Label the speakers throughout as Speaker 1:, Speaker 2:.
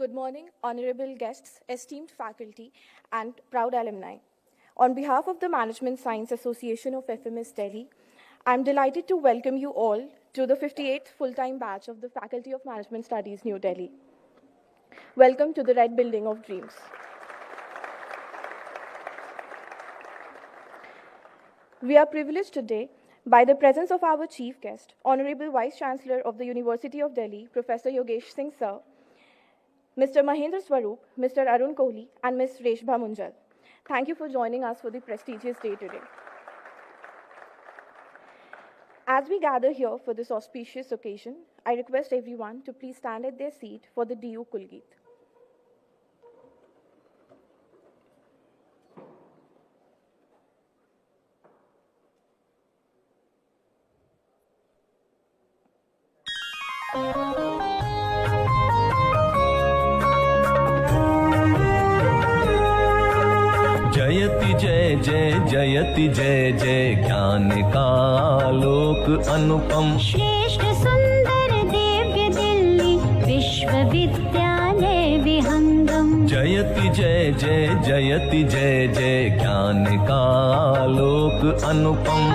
Speaker 1: Good morning, honorable guests, esteemed faculty, and proud alumni. On behalf of the Management Science Association of FMS Delhi, I'm delighted to welcome you all to the 58th full-time batch of the Faculty of Management Studies, New Delhi. Welcome to the Red Building of Dreams. We are privileged today by the presence of our chief guest, Honorable Vice Chancellor of the University of Delhi, Professor Yogesh Singh Sir, Mr. Mahendra Swaroop, Mr. Arun Kohli, and Ms. Reshbha Munjal. Thank you for joining us for the prestigious day today. As we gather here for this auspicious occasion, I request everyone to please stand at their seat for the DU Kulgeet.
Speaker 2: जयति जय जय जयति जय जय ज्ञान का आलोक अनुपम
Speaker 3: श्रेष्ठ सुंदर दिव्य दिल्ली विश्वविद्यालय विहंगम
Speaker 2: जयति जय जय जयति जय जय ज्ञान का आलोक अनुपम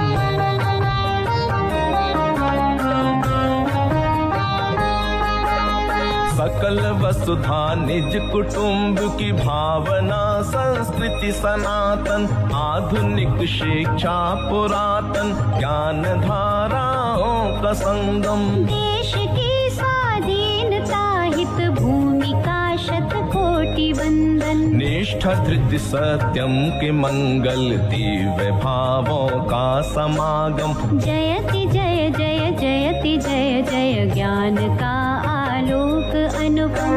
Speaker 2: सकल वसुधा निज कुटुंब की भावना संस्कृति सनातन आधुनिक शिक्षा पुरातन ज्ञान धाराओं का संगम
Speaker 3: देश की स्वाधीनता हित भूमि का शतकोटि वंदन
Speaker 2: निष्ठा धृति सत्यम के मंगल दिव्य भावों का समागम
Speaker 3: जयति जय जय जयति जय जय ज्ञान का आलोक अनुपम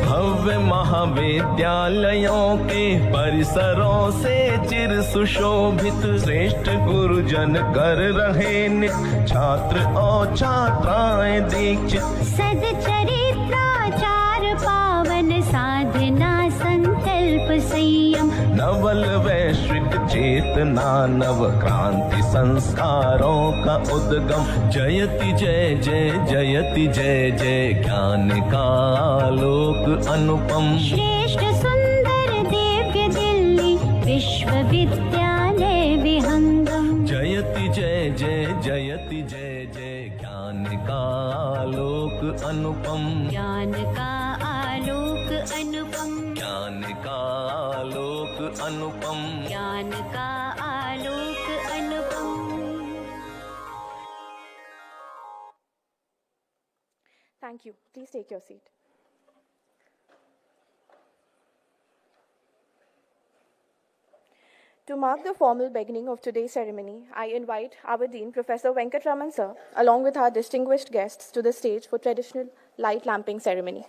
Speaker 2: भव्य महाविद्यालयों के परिसरों से चिर सुशोभित श्रेष्ठ गुरुजन कर रहे नित छात्र और छात्राएं दीक्षित
Speaker 3: सदचरित्राचार पावन साधना संकल्प संयम
Speaker 2: नवल वैश्विक चेतना नव क्रांति संस्कारों का उद्गम जयति जय जय जयति जय जय ज्ञान का आलोक अनुपम
Speaker 3: श्रेष्ठ सुंदर दिव्य दिल्ली विश्वविद्यालय विहंगम
Speaker 2: जयति जय जय जयति जय जय ज्ञान का आलोक अनुपम
Speaker 3: ज्ञान का आलोक अनुपम
Speaker 2: ज्ञान का आलोक अनुपम
Speaker 3: ज्ञान का आलोक अनुपम
Speaker 1: Thank you. Please take your seat. To mark the formal beginning of today's ceremony, I invite our Dean, Professor Venkatraman Sir, along with our distinguished guests to the stage for traditional light lamping ceremony.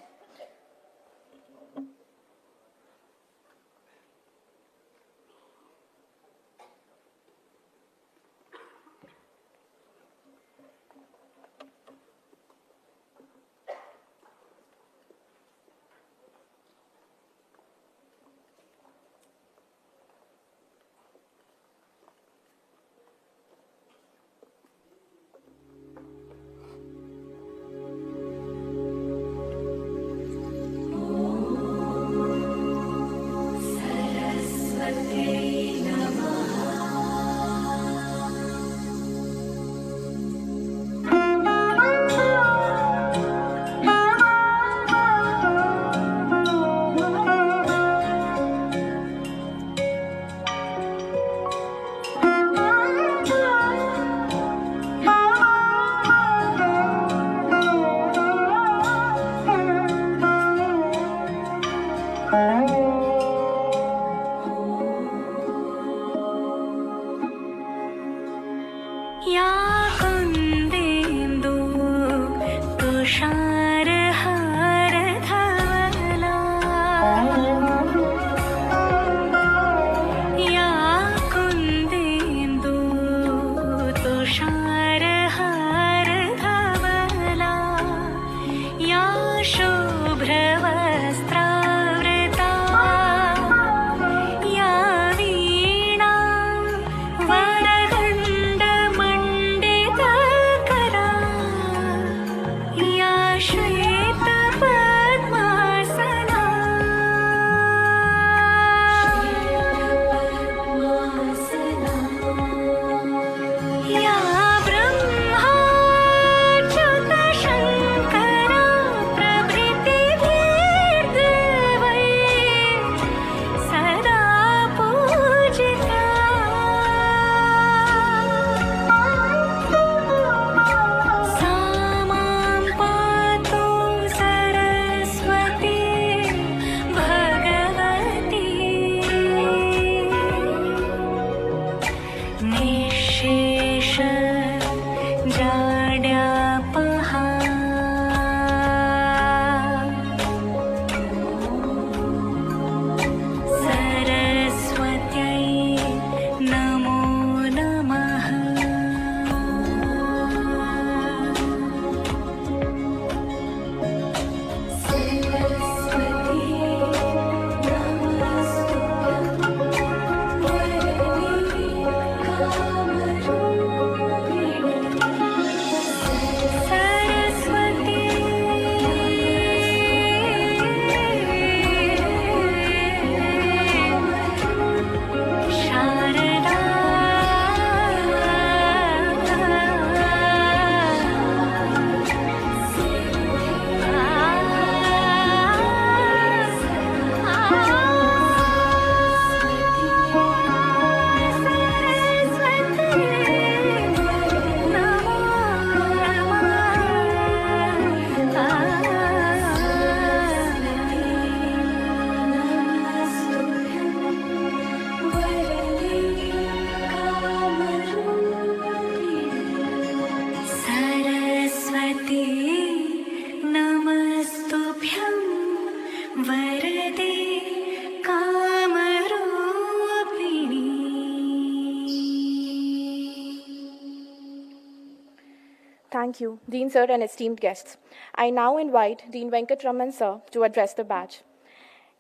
Speaker 1: Thank you, Dean Sir and esteemed guests. I now invite Dean Venkatraman Sir to address the batch.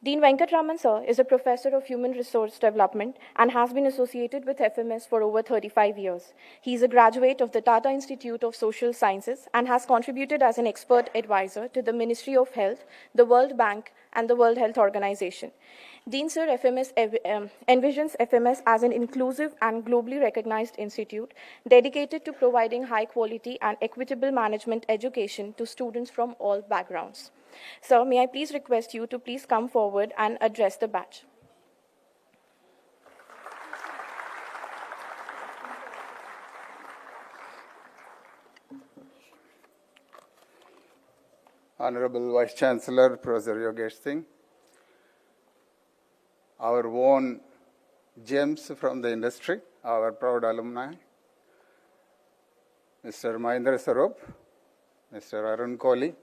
Speaker 1: Dean Venkatraman Sir is a professor of human resource development and has been associated with FMS for over 35 years. He is a graduate of the Tata Institute of Social Sciences and has contributed as an expert advisor to the Ministry of Health, the World Bank, and the World Health Organization. Dean Sir envisions FMS as an inclusive and globally recognized institute dedicated to providing high-quality and equitable management education to students from all backgrounds. Sir, may I please request you to please come forward and address the batch.
Speaker 4: Honorable Vice Chancellor, Professor Yogesh Singh, our own gems from the industry, our proud alumni, Mr. Mahendra Sarup, Mr. Arun Kohli,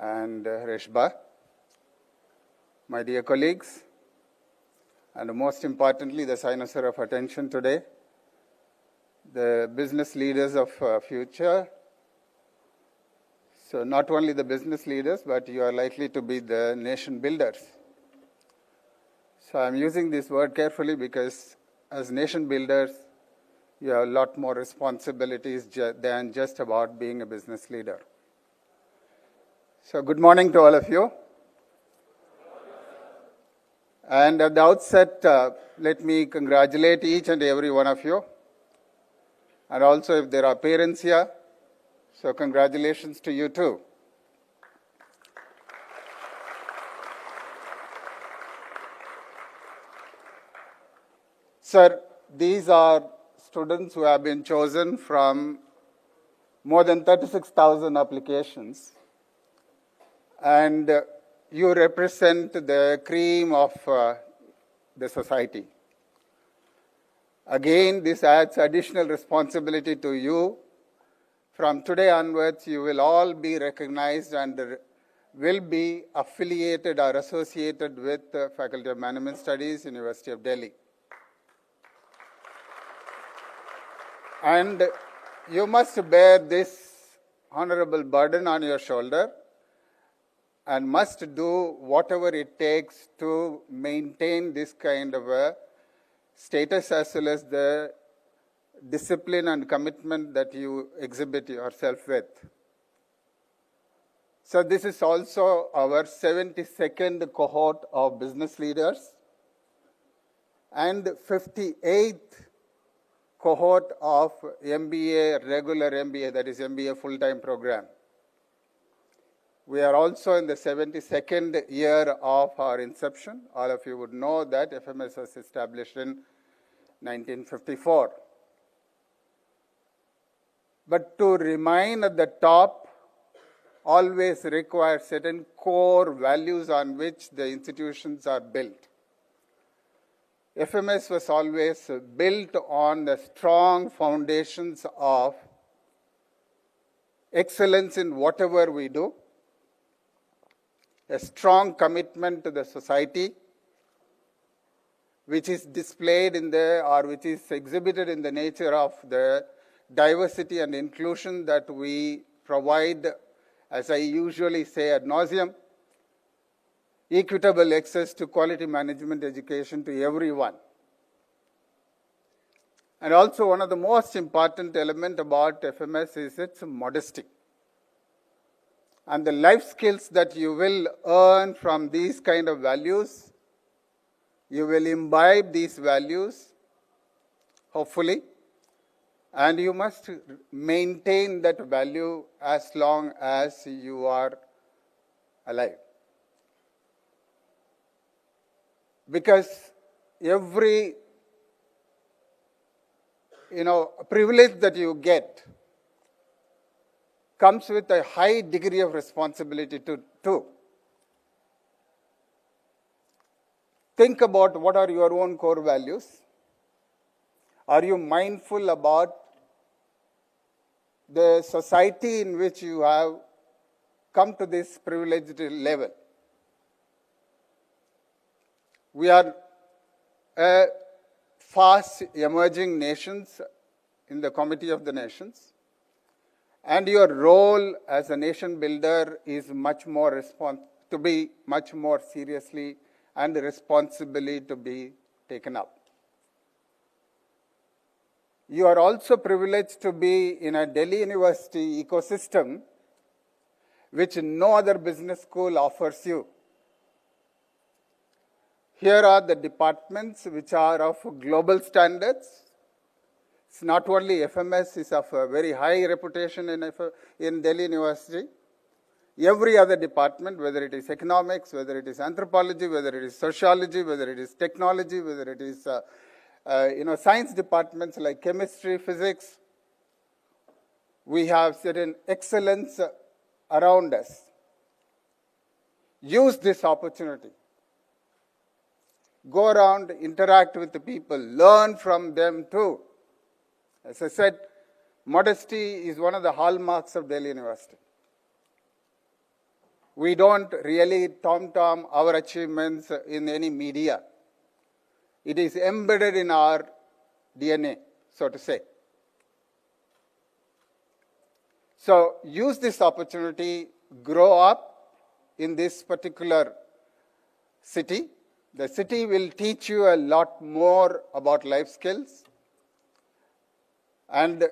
Speaker 4: and Reshbha, my dear colleagues, and most importantly, the cynosure of attention today, the business leaders of future. So not only the business leaders, but you are likely to be the nation builders. So I'm using this word carefully because as nation builders, you have a lot more responsibilities than just about being a business leader. So good morning to all of you. And at the outset, let me congratulate each and every one of you. And also if there are parents here, so congratulations to you too. Sir, these are students who have been chosen from more than 36,000 applications. And you represent the cream of the society. Again, this adds additional responsibility to you. From today onwards, you will all be recognized and will be affiliated or associated with the Faculty of Management Studies, University of Delhi. And you must bear this honorable burden on your shoulder and must do whatever it takes to maintain this kind of a status as well as the discipline and commitment that you exhibit yourself with. So this is also our 72nd cohort of business leaders and 58th cohort of MBA, regular MBA, that is MBA full-time program. We are also in the 72nd year of our inception. All of you would know that FMS was established in 1954. But to remain at the top always requires certain core values on which the institutions are built. FMS was always built on the strong foundations of excellence in whatever we do, a strong commitment to the society, which is displayed in the, or which is exhibited in the nature of the diversity and inclusion that we provide, as I usually say ad nauseum, equitable access to quality management education to everyone. And also one of the most important elements about FMS is its modesty. And the life skills that you will earn from these kind of values, you will imbibe these values, hopefully, and you must maintain that value as long as you are alive. Because every privilege that you get comes with a high degree of responsibility too. Think about what are your own core values. Are you mindful about the society in which you have come to this privileged level? We are a fast emerging nations in the Committee of the Nations. And your role as a nation builder is much more to be much more seriously and responsibly to be taken up. You are also privileged to be in a Delhi University ecosystem which no other business school offers you. Here are the departments which are of global standards. It's not only FMS is of a very high reputation in Delhi University. Every other department, whether it is economics, whether it is anthropology, whether it is sociology, whether it is technology, whether it is science departments like chemistry, physics, we have certain excellence around us. Use this opportunity. Go around, interact with the people, learn from them too. As I said, modesty is one of the hallmarks of Delhi University. We don't really tom-tom our achievements in any media. It is embedded in our DNA, so to say. So use this opportunity, grow up in this particular city. The city will teach you a lot more about life skills. And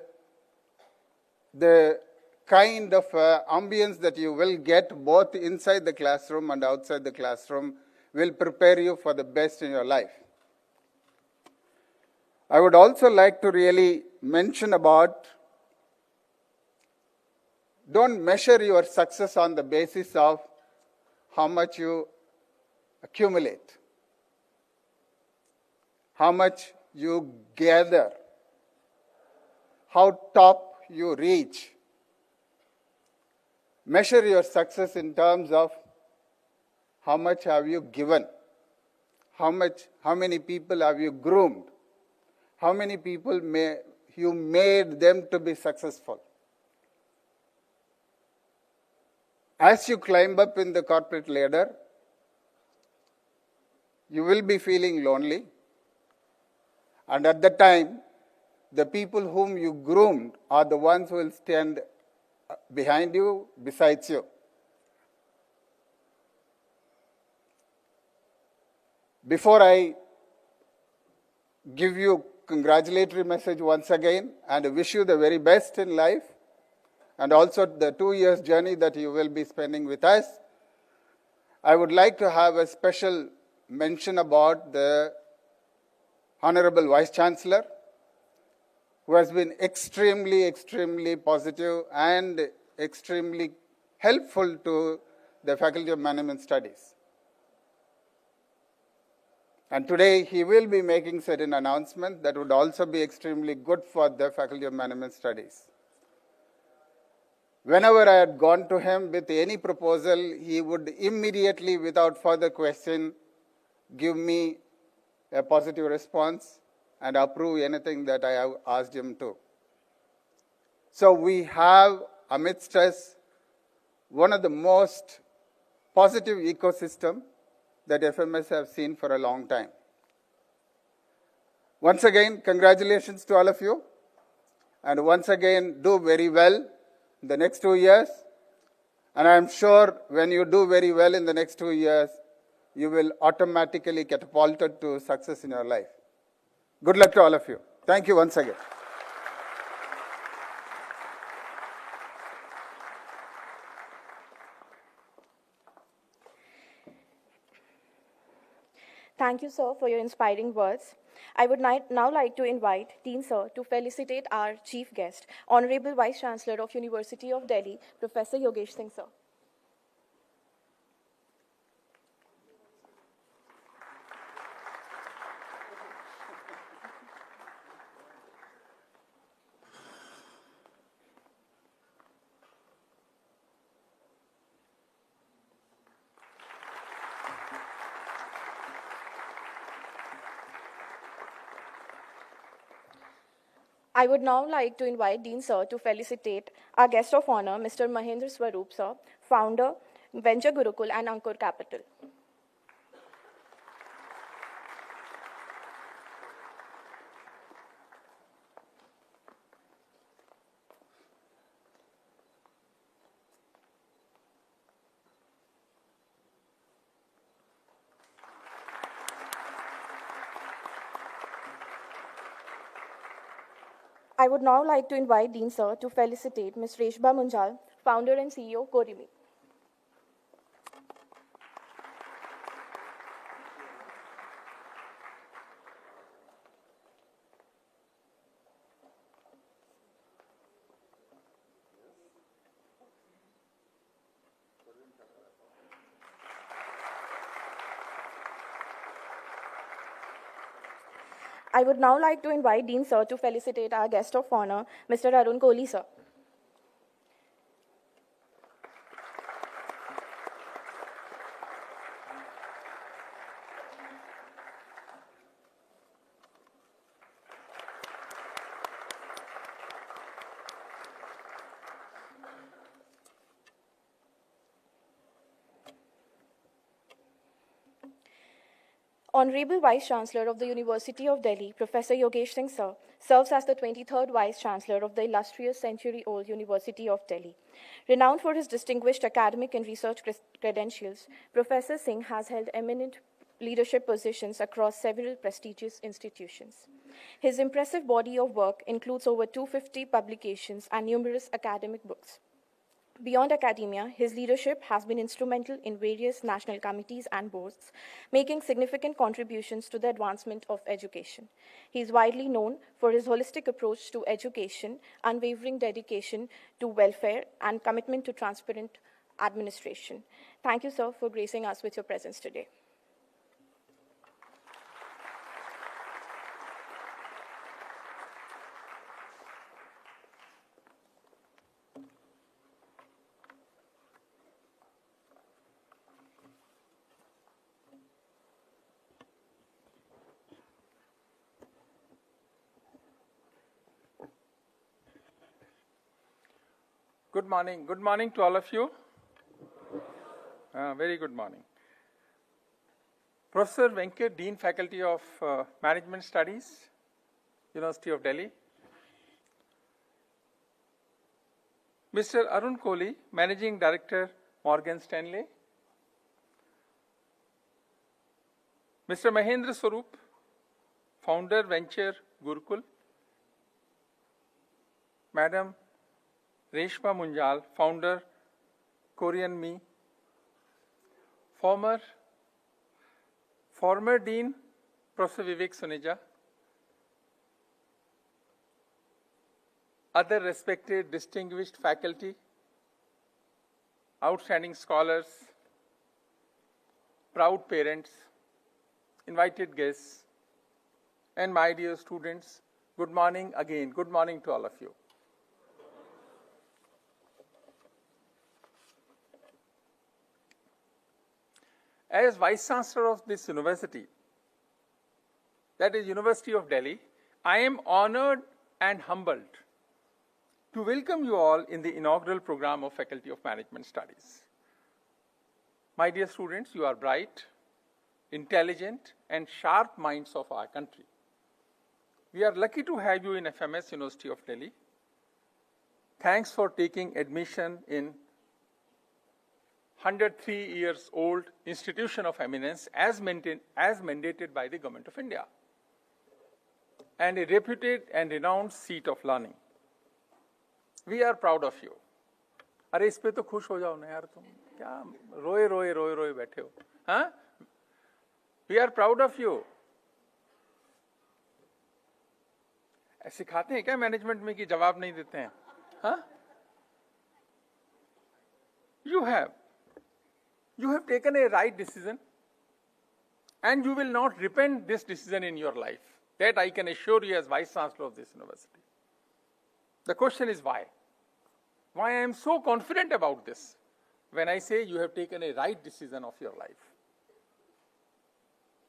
Speaker 4: the kind of ambience that you will get both inside the classroom and outside the classroom will prepare you for the best in your life. I would also like to really mention about, don't measure your success on the basis of how much you accumulate, how much you gather, how top you reach. Measure your success in terms of how much have you given, how many people have you groomed, how many people you made them to be successful. As you climb up in the corporate ladder, you will be feeling lonely. And at that time, the people whom you groomed are the ones who will stand behind you, besides you. Before I give you congratulatory message once again and wish you the very best in life, and also the 2 years journey that you will be spending with us, I would like to have a special mention about the Honorable Vice Chancellor, who has been extremely positive and extremely helpful to the Faculty of Management Studies. And today he will be making certain announcements that would also be extremely good for the Faculty of Management Studies. Whenever I had gone to him with any proposal, he would immediately, without further question, give me a positive response and approve anything that I have asked him to. So we have amidst us one of the most positive ecosystem that FMS have seen for a long time. Once again, congratulations to all of you. And once again, do very well in the next 2 years. And I am sure when you do very well in the next 2 years, you will automatically catapulted to success in your life. Good luck to all of you. Thank you once again.
Speaker 1: Thank you, sir, for your inspiring words. I would now like to invite Dean Sir to felicitate our chief guest, Honorable Vice Chancellor of University of Delhi, Professor Yogesh Singh, sir. I would now like to invite Dean Sir to felicitate our guest of honor, Mr. Mahendra Swaroop Sir, founder, Venture Gurukul and Ankur Capital. I would now like to invite Dean Sir to felicitate Ms. Reshbha Munjal, founder and CEO, Korimi. I would now like to invite Dean Sir to felicitate our guest of honor, Mr. Arun Kohli Sir. Honorable Vice-Chancellor of the University of Delhi, Professor Yogesh Singh Sir, serves as the 23rd Vice-Chancellor of the illustrious century-old University of Delhi. Renowned for his distinguished academic and research credentials, Professor Singh has held eminent leadership positions across several prestigious institutions. His impressive body of work includes over 250 publications and numerous academic books. Beyond academia, his leadership has been instrumental in various national committees and boards, making significant contributions to the advancement of education. He is widely known for his holistic approach to education, unwavering dedication to welfare, and commitment to transparent administration. Thank you, sir, for gracing us with your presence today.
Speaker 5: Good morning. Good morning to all of you. Very good morning. Professor Venkat, Dean Faculty of Management Studies, University of Delhi. Mr. Arun Kohli, Managing Director, Morgan Stanley. Mr. Mahendra Swarup, Founder, Venture, Gurukul. Madam Reshbha Munjal, Founder, Korean Me. Former Dean, Professor Vivek Suneja. Other respected, distinguished faculty, outstanding scholars, proud parents, invited guests, and my dear students, good morning again. Good morning to all of you. As Vice-Chancellor of this university, that is University of Delhi, I am honored and humbled to welcome you all in the inaugural program of Faculty of Management Studies. My dear students, you are bright, intelligent, and sharp minds of our country. We are lucky to have you in FMS University of Delhi. Thanks for taking admission in 103 years old institution of eminence as mandated by the Government of India, and a reputed and renowned seat of learning. We are proud of you. अरे इस पे तो खुश हो जाओ ना यार तुम, क्या रोए बैठे हो, हाँ? We are proud of you. सिखाते हैं क्या मैनेजमेंट में कि जवाब नहीं देते हैं, हाँ? You have taken a right decision, and you will not repent this decision in your life. That I can assure you as Vice-Chancellor of this university. The question is why? Why I am so confident about this when I say you have taken a right decision of your life?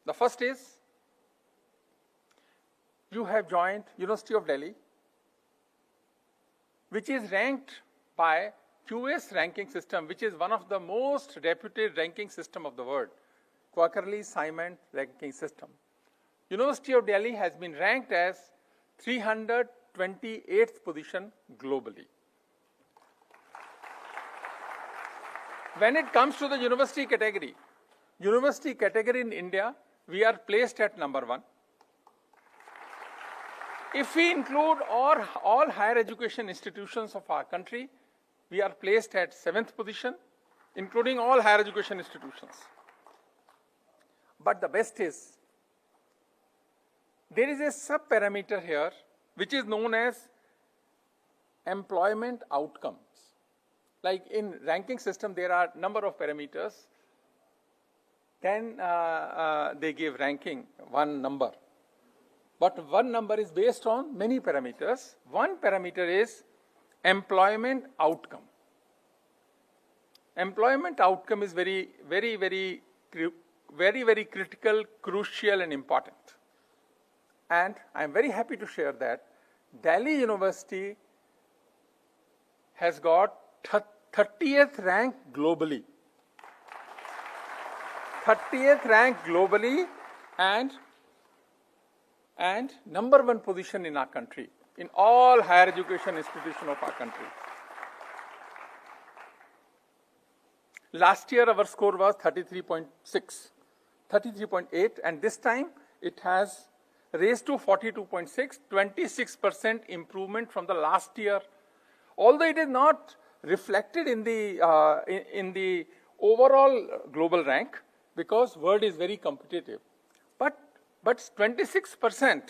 Speaker 5: The first is, you have joined University of Delhi, which is ranked by QS ranking system, which is one of the most reputed ranking system of the world, Quakerly-Simon ranking system. University of Delhi has been ranked as 328th position globally. When it comes to the university category in India, we are placed at number 1. If we include all higher education institutions of our country, we are placed at 7th position, including all higher education institutions. But the best is, there is a sub-parameter here, which is known as employment outcomes. Like in ranking system, there are number of parameters. Then they give ranking one number. But one number is based on many parameters. One parameter is employment outcome. Employment outcome is very critical, crucial, and important. And I'm very happy to share that Delhi University has got 30th rank globally. 30th rank globally and number 1 position in our country, in all higher education institutions of our country. Last year our score was 33.6, 33.8, and this time it has raised to 42.6, 26% improvement from the last year. Although it is not reflected in the overall global rank, because world is very competitive. But 26%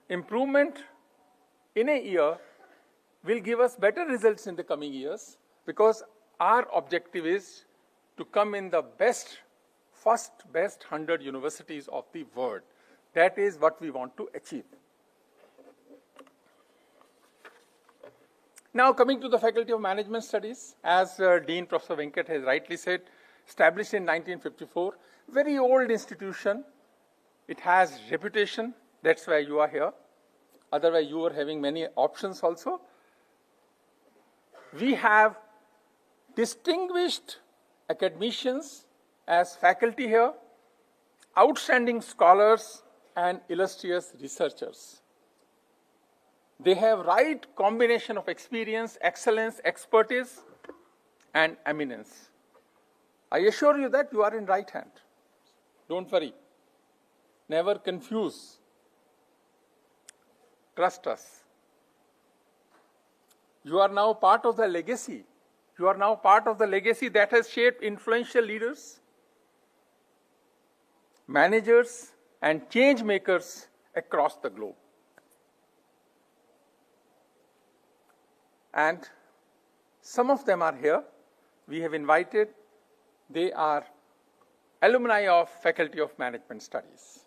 Speaker 5: improvement in a year will give us better results in the coming years, because our objective is to come in the first best 100 universities of the world. That is what we want to achieve. Now coming to the Faculty of Management Studies, as Dean Professor Venkat has rightly said, established in 1954, very old institution. It has reputation, that's why you are here. Otherwise you are having many options also. We have distinguished academicians as faculty here, outstanding scholars and illustrious researchers. They have right combination of experience, excellence, expertise, and eminence. I assure you that you are in right hand. Don't worry. Never confuse. Trust us. You are now part of the legacy. You are now part of the legacy that has shaped influential leaders, managers, and change makers across the globe. And some of them are here. We have invited. They are alumni of Faculty of Management Studies.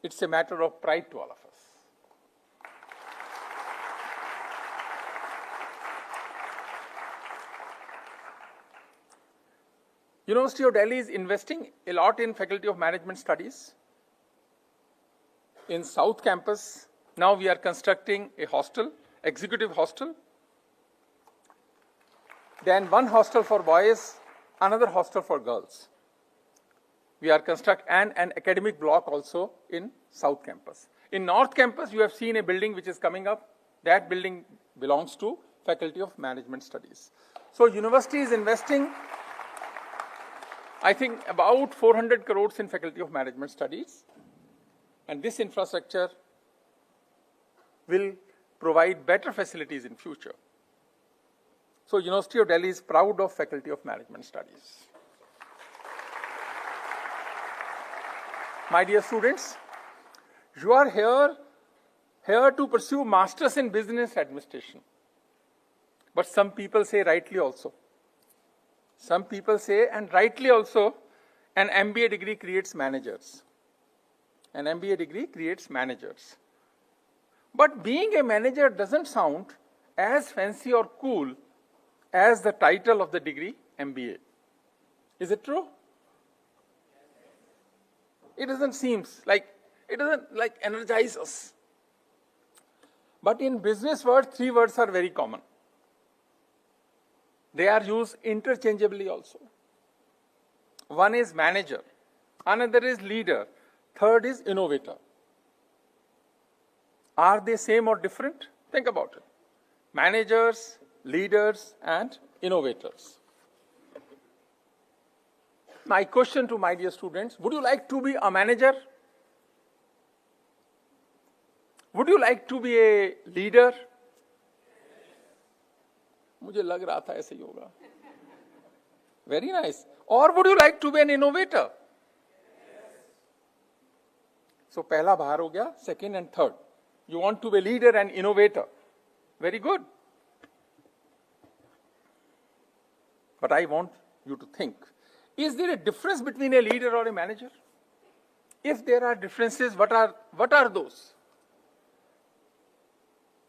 Speaker 5: It's a matter of pride to all of us. University of Delhi is investing a lot in Faculty of Management Studies. In South Campus, now we are constructing a hostel, executive hostel. Then one hostel for boys, another hostel for girls. We are constructing an academic block also in South Campus. In North Campus, you have seen a building which is coming up. That building belongs to Faculty of Management Studies. So university is investing, I think, about 400 crores in Faculty of Management Studies. And this infrastructure will provide better facilities in future. So University of Delhi is proud of Faculty of Management Studies. My dear students, you are here to pursue Masters in Business Administration. But some people say rightly also. Some people say, and rightly also, an MBA degree creates managers. An MBA degree creates managers. But being a manager doesn't sound as fancy or cool as the title of the degree, MBA. Is it true? It doesn't energize us. But in business world, 3 words are very common. They are used interchangeably also. One is manager, another is leader, third is innovator. Are they same or different? Think about it. Managers, leaders, and innovators. My question to my dear students, would you like to be a manager? Would you like to be a leader? मुझे लग रहा था ऐसे ही होगा. Very nice. Or would you like to be an innovator? So पहला बाहर हो गया, second and third. You want to be a leader and innovator. Very good. But I want you to think, is there a difference between a leader or a manager? If there are differences, what are those?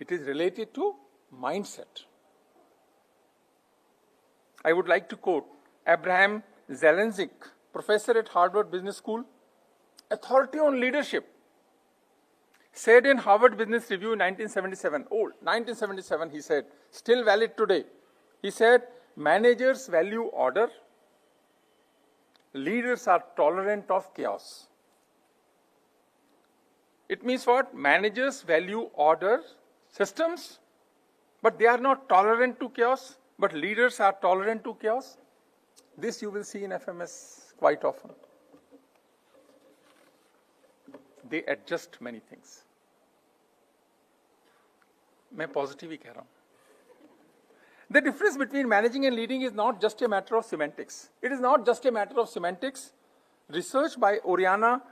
Speaker 5: It is related to mindset. I would like to quote Abraham Zelenzik, professor at Harvard Business School, authority on leadership, said in Harvard Business Review in 1977, 1977 he said, still valid today. He said, managers value order, leaders are tolerant of chaos. It means what? Managers value order, systems, but they are not tolerant to chaos, but leaders are tolerant to chaos. This you will see in FMS quite often. They adjust many things. मैं positive ही कह रहा हूँ. The difference between managing and leading is not just a matter of semantics. It is not just a matter of semantics. Research by Oriana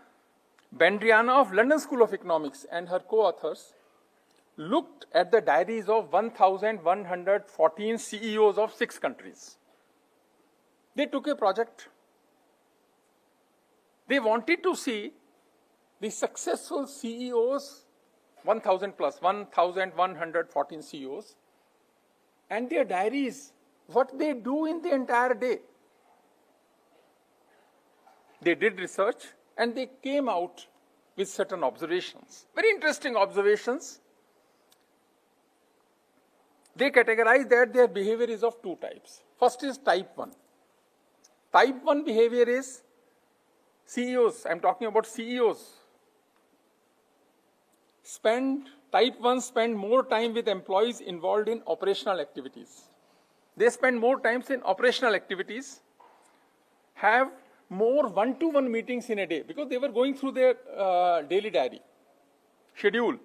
Speaker 5: Bendriana of London School of Economics and her co-authors looked at the diaries of 1,114 CEOs of 6 countries. They took a project. They wanted to see the successful CEOs, 1,000 plus, 1,114 CEOs, and their diaries, what they do in the entire day. They did research and they came out with certain observations, very interesting observations. They categorize that their behavior is of 2 types. First is type 1. Type 1 behavior is CEOs, I'm talking about CEOs. Type 1 spend more time with employees involved in operational activities. They spend more time in operational activities, have more one-to-one meetings in a day because they were going through their daily diary schedule.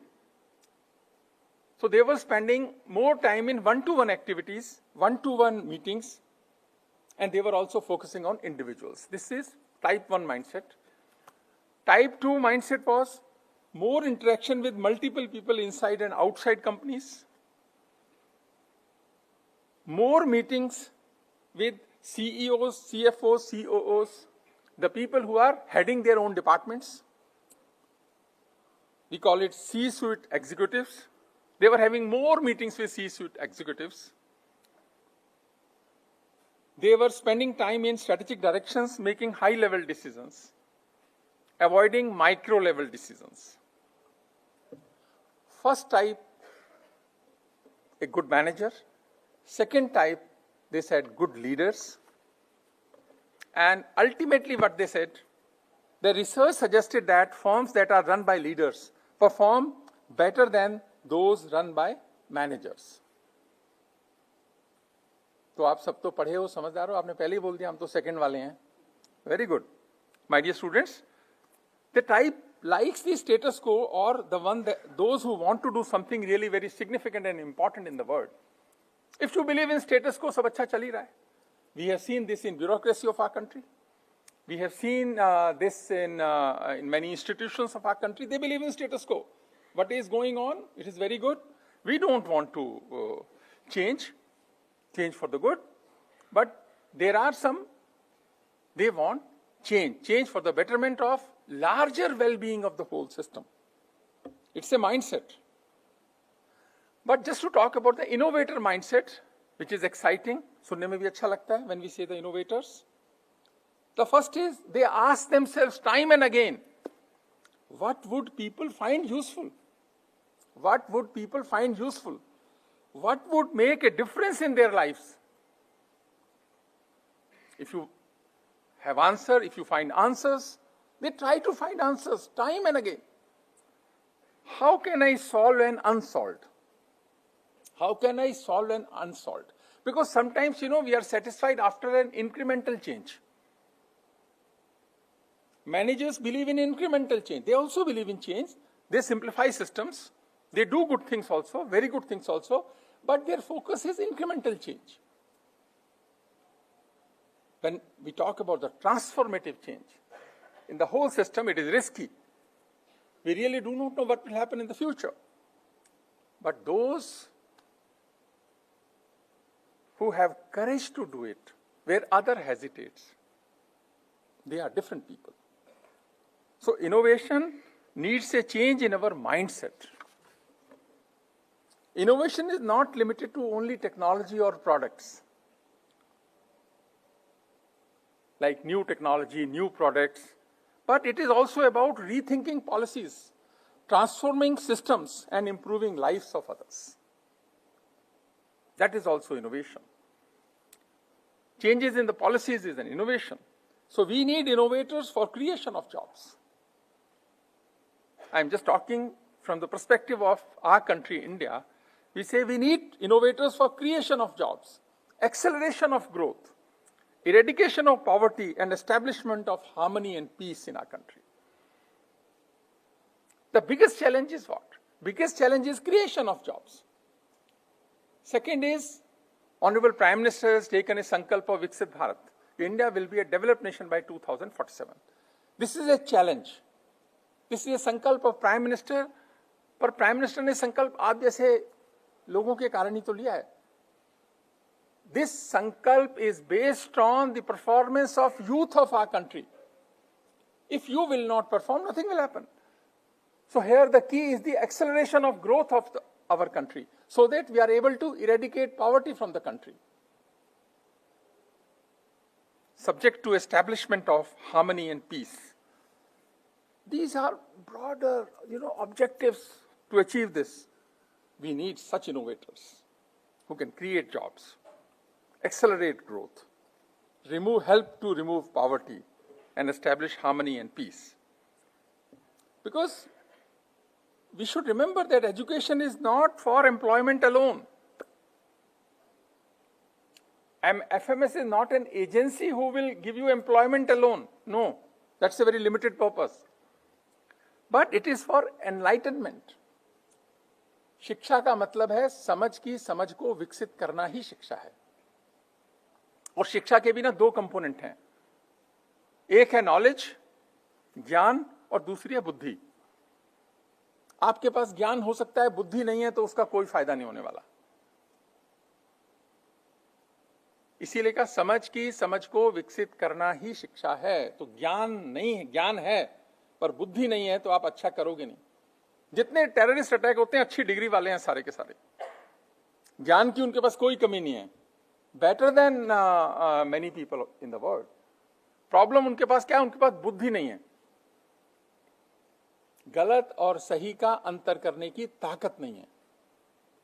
Speaker 5: So they were spending more time in one-to-one activities, one-to-one meetings, and they were also focusing on individuals. This is type 1 mindset. Type 2 mindset was more interaction with multiple people inside and outside companies, more meetings with CEOs, CFOs, COOs, the people who are heading their own departments. We call it C-suite executives. They were having more meetings with C-suite executives. They were spending time in strategic directions, making high-level decisions, avoiding micro-level decisions. First type, a good manager. Second type, they said good leaders. And ultimately what they said, the research suggested that firms that are run by leaders perform better than those run by managers. तो आप सब तो पढ़े हो, समझदार हो, आपने पहले ही बोल दिया हम तो सेकंड वाले हैं. Very good. My dear students, the type likes the status quo or the one that those who want to do something really very significant and important in the world. If you believe in status quo, सब अच्छा चल ही रहा है. We have seen this in bureaucracy of our country. We have seen this in many institutions of our country. They believe in status quo. What is going on? It is very good. We don't want to change for the good. But there are some, they want change for the betterment of larger well-being of the whole system. It's a mindset. But just to talk about the innovator mindset, which is exciting, सुनने में भी अच्छा लगता है when we say the innovators. The first is they ask themselves time and again, what would people find useful? What would people find useful? What would make a difference in their lives? If you have answer, if you find answers, they try to find answers time and again. How can I solve an unsolved? How can I solve an unsolved? Because sometimes, we are satisfied after an incremental change. Managers believe in incremental change. They also believe in change. They simplify systems. They do good things also, very good things also, but their focus is incremental change. When we talk about the transformative change in the whole system, it is risky. We really do not know what will happen in the future. But those who have courage to do it, where other hesitates, they are different people. So innovation needs a change in our mindset. Innovation is not limited to only technology or products. Like new technology, new products, but it is also about rethinking policies, transforming systems, and improving lives of others. That is also innovation. Changes in the policies is an innovation. So we need innovators for creation of jobs. I'm just talking from the perspective of our country, India. We say we need innovators for creation of jobs, acceleration of growth, eradication of poverty, and establishment of harmony and peace in our country. The biggest challenge is what? Biggest challenge is creation of jobs. Second is, Honorable Prime Minister has taken a sankalp of Viksit Bharat. India will be a developed nation by 2047. This is a challenge. This is a sankalp of Prime Minister, पर Prime Minister ने संकल्प आप जैसे लोगों के कारण ही तो लिया है. This sankalp is based on the performance of youth of our country. If you will not perform, nothing will happen. So here the key is the acceleration of growth of our country, so that we are able to eradicate poverty from the country, subject to establishment of harmony and peace. These are broader, objectives to achieve this. We need such innovators who can create jobs, accelerate growth, help to remove poverty, and establish harmony and peace. Because we should remember that education is not for employment alone. FMS is not an agency who will give you employment alone. No, that's a very limited purpose. But it is for enlightenment. शिक्षा का मतलब है समझ की समझ को विकसित करना ही शिक्षा है. और शिक्षा के भी ना दो कंपोनेंट हैं. एक है नॉलेज, ज्ञान, और दूसरी है बुद्धि. आपके पास ज्ञान हो सकता है, बुद्धि नहीं है तो उसका कोई फायदा नहीं होने वाला. इसीलिए का समझ की समझ को विकसित करना ही शिक्षा है. तो ज्ञान नहीं है, ज्ञान है पर बुद्धि नहीं है तो आप अच्छा करोगे नहीं. जितने टेररिस्ट अटैक होते हैं अच्छी डिग्री वाले हैं सारे के सारे. ज्ञान की उनके पास कोई कमी नहीं है. Better than many people in the world. Problem उनके पास क्या है? उनके पास बुद्धि नहीं है. गलत और सही का अंतर करने की ताकत नहीं है.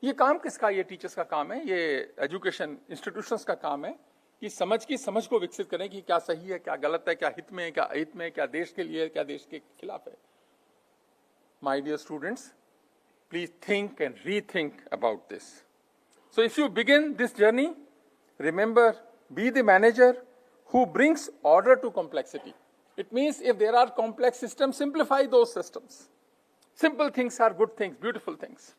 Speaker 5: ये काम किसका? ये टीचर्स का काम है, ये एजुकेशन इंस्टीट्यूशंस का काम है कि समझ की समझ को विकसित करें कि क्या सही है, क्या गलत है, क्या हित में है, क्या अहित में है, क्या देश के लिए है, क्या देश के खिलाफ है. My dear students, please think and rethink about this. So if you begin this journey, remember, be the manager who brings order to complexity. It means if there are complex systems, simplify those systems. Simple things are good things, beautiful things.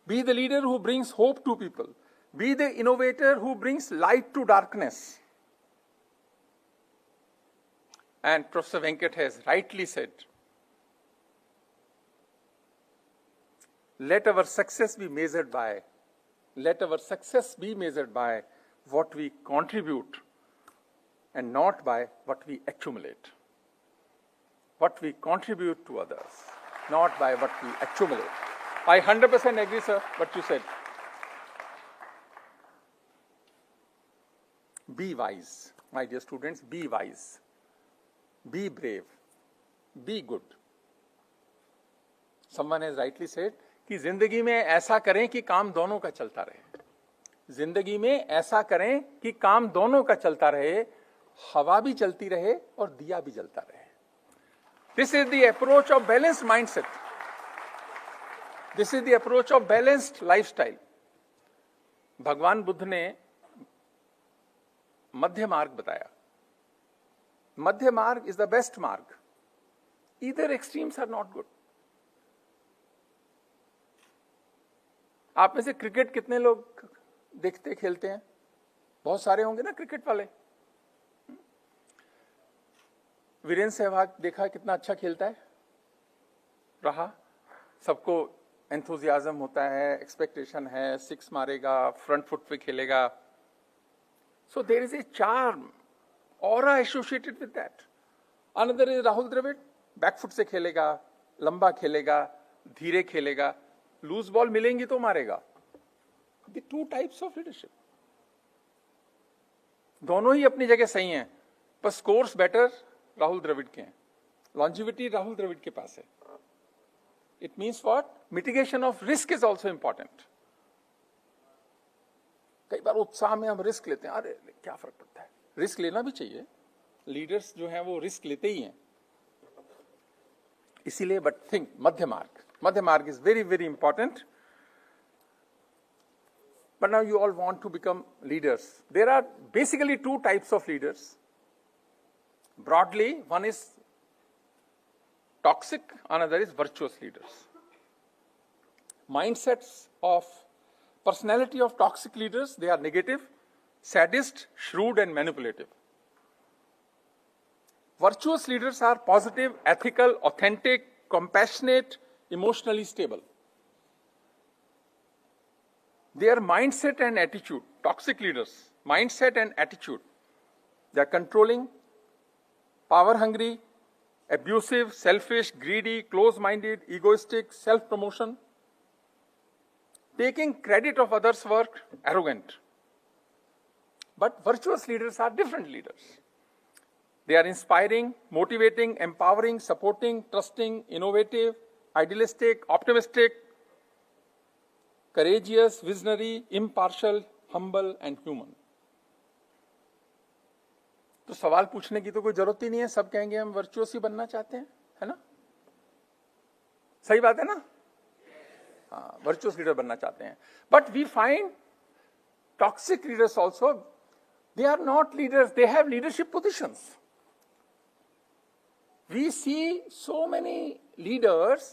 Speaker 5: Be the leader who brings hope to people. Be the innovator who brings light to darkness. And Professor Venkat has rightly said, let our success be measured by what we contribute and not by what we accumulate. What we contribute to others, not by what we accumulate. I 100% agree, sir, what you said. Be wise, my dear students, be wise. Be brave. Be good. Someone has rightly said कि जिंदगी में ऐसा करें कि काम दोनों का चलता रहे. जिंदगी में ऐसा करें कि काम दोनों का चलता रहे, हवा भी चलती रहे और दिया भी जलता रहे. This is the approach of balanced mindset. This is the approach of balanced lifestyle. भगवान बुद्ध ने मध्य मार्ग बताया. मध्य मार्ग is the best marg. Either extremes are not good. आप में से क्रिकेट कितने लोग देखते खेलते हैं? बहुत सारे होंगे ना क्रिकेट वाले। वीरेंद्र सहवाग देखा कितना अच्छा खेलता है रहा, सबको एंथुजियाज्म होता है, एक्सपेक्टेशन है, सिक्स मारेगा, फ्रंट फुट पे खेलेगा। So there is a charm, aura associated with that. Another is Rahul Dravid, back foot से खेलेगा, लंबा खेलेगा, धीरे खेलेगा, लूज बॉल मिलेंगी तो मारेगा। The two types of leadership, दोनों ही अपनी जगह सही हैं, पर स्कोर्स बेटर राहुल द्रविड़ के हैं, लॉन्जिविटी राहुल द्रविड़ के पास है। It means what? Mitigation of risk is also important. कई बार उत्साह में हम रिस्क लेते हैं, अरे क्या फर्क पड़ता है, रिस्क लेना भी चाहिए, लीडर्स जो हैं वो रिस्क लेते ही हैं। इसीलिए बट थिंक मध्य मार्ग is very very important. But now you all want to become leaders. There are basically two types of leaders. Broadly, one is toxic, another is virtuous leaders. Mindsets of personality of toxic leaders, they are negative, sadist, shrewd and manipulative. Virtuous leaders are positive, ethical, authentic, compassionate, emotionally stable. Their mindset and attitude, toxic leaders, mindset and attitude, they are controlling, power hungry, abusive, selfish, greedy, close-minded, egoistic, self-promotion, taking credit of others' work, arrogant. But virtuous leaders are different leaders. They are inspiring, motivating, empowering, supporting, trusting, innovative, idealistic, optimistic, courageous, visionary, impartial, humble and human. तो सवाल पूछने की तो कोई जरूरत ही नहीं है, सब कहेंगे हम वर्चुअस ही बनना चाहते हैं, है ना? सही बात है ना? हाँ, वर्चुअस लीडर बनना चाहते हैं। But we find toxic leaders also, they are not leaders, they have leadership positions. We see so many leaders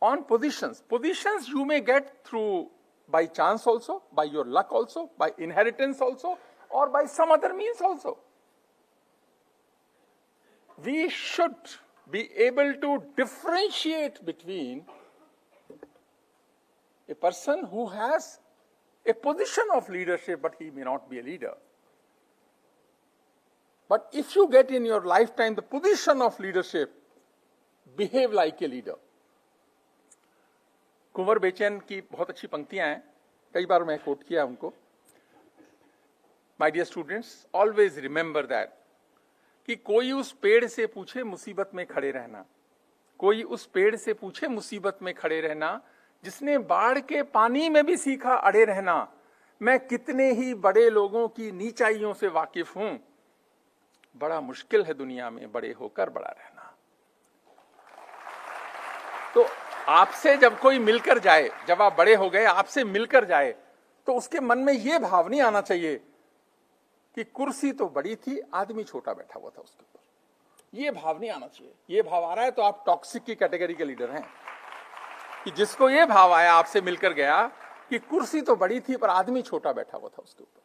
Speaker 5: on positions. Positions you may get through by chance also, by your luck also, by inheritance also, or by some other means also. We should be able to differentiate between a person who has a position of leadership, but he may not be a leader. But if you get in your lifetime the position of leadership, behave like a leader. कुंवर बेचैन की बहुत अच्छी पंक्तियां हैं, कई बार मैं coat किया उनको. My dear students, always remember that कि कोई उस पेड़ से पूछे मुसीबत में खड़े रहना, कोई उस पेड़ से पूछे मुसीबत में खड़े रहना, जिसने बाढ़ के पानी में भी सीखा अड़े रहना. मैं कितने ही बड़े लोगों की नीचाइयों से वाकिफ हूं, बड़ा मुश्किल है दुनिया में बड़े होकर बड़ा रहना. तो आपसे जब कोई मिलकर जाए, जब आप बड़े हो गए, आपसे मिलकर जाए, तो उसके मन में यह भाव नहीं आना चाहिए कि कुर्सी तो बड़ी थी, आदमी छोटा बैठा हुआ था उसके ऊपर. यह भाव नहीं आना चाहिए. यह भाव आ रहा है तो आप टॉक्सिक की कैटेगरी के लीडर हैं. कि जिसको यह भाव आया, आपसे मिलकर गया कि कुर्सी तो बड़ी थी पर आदमी छोटा बैठा हुआ था उसके ऊपर.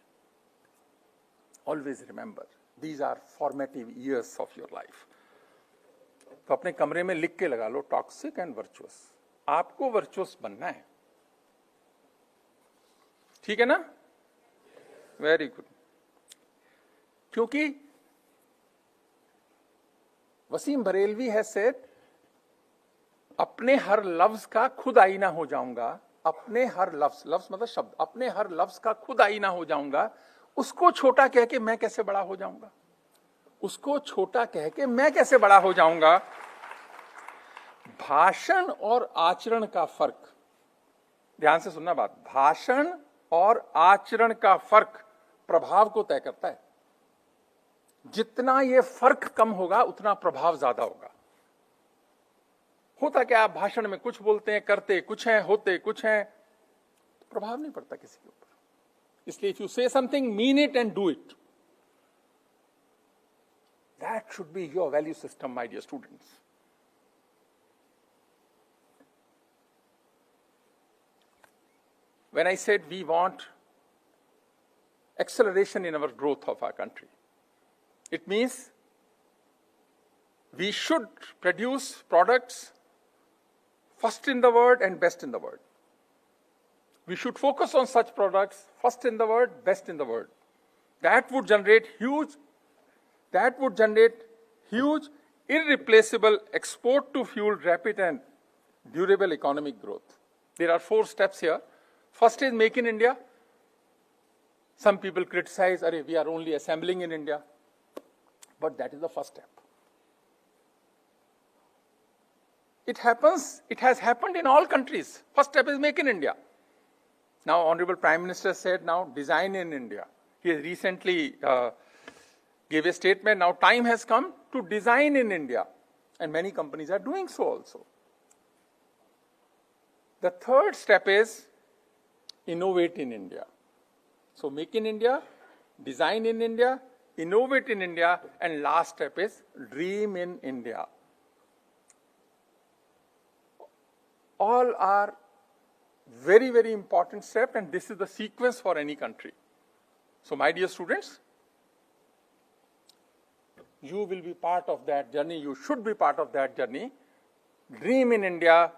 Speaker 5: Always remember, these are formative years of your life. तो अपने कमरे में लिख के लगा लो, टॉक्सिक एंड वर्चुअस. आपको वर्चुअस बनना है, ठीक है ना? Very good. क्योंकि वसीम बरेलवी है सेड, अपने हर लफ्ज का खुद आईना हो जाऊंगा. अपने हर लफ्ज, लफ्ज मतलब शब्द, अपने हर लफ्ज का खुद आईना हो जाऊंगा. उसको छोटा कह के मैं कैसे बड़ा हो जाऊंगा? उसको छोटा कह के मैं कैसे बड़ा हो जाऊंगा? भाषण और आचरण का फर्क, ध्यान से सुनना बात, भाषण और आचरण का फर्क प्रभाव को तय करता है. जितना ये फर्क कम होगा उतना प्रभाव ज्यादा होगा. होता क्या, आप भाषण में कुछ बोलते हैं, करते कुछ हैं, होते कुछ हैं, तो प्रभाव नहीं पड़ता किसी के ऊपर. इसलिए if you say something, mean it and do it. That should be your value system, my dear students. when I said we want acceleration in our growth of our country. It means we should produce products first in the world and best in the world. We should focus on such products, first in the world, best in the world. That would generate huge, irreplaceable export to fuel rapid and durable economic growth. There are 4 steps here. First is Make in India. Some people criticize, we are only assembling in India. But that is the first step. It has happened in all countries. First step is Make in India. Now, Honorable Prime Minister said now design in India. He has recently gave a statement, now time has come to design in India. And many companies are doing so also. The third step is innovate in India. So Make in India, design in India, innovate in India, and last step is dream in India. All are very, very important steps, and this is the sequence for any country. So my dear students, you will be part of that journey. You should be part of that journey. Dream in India,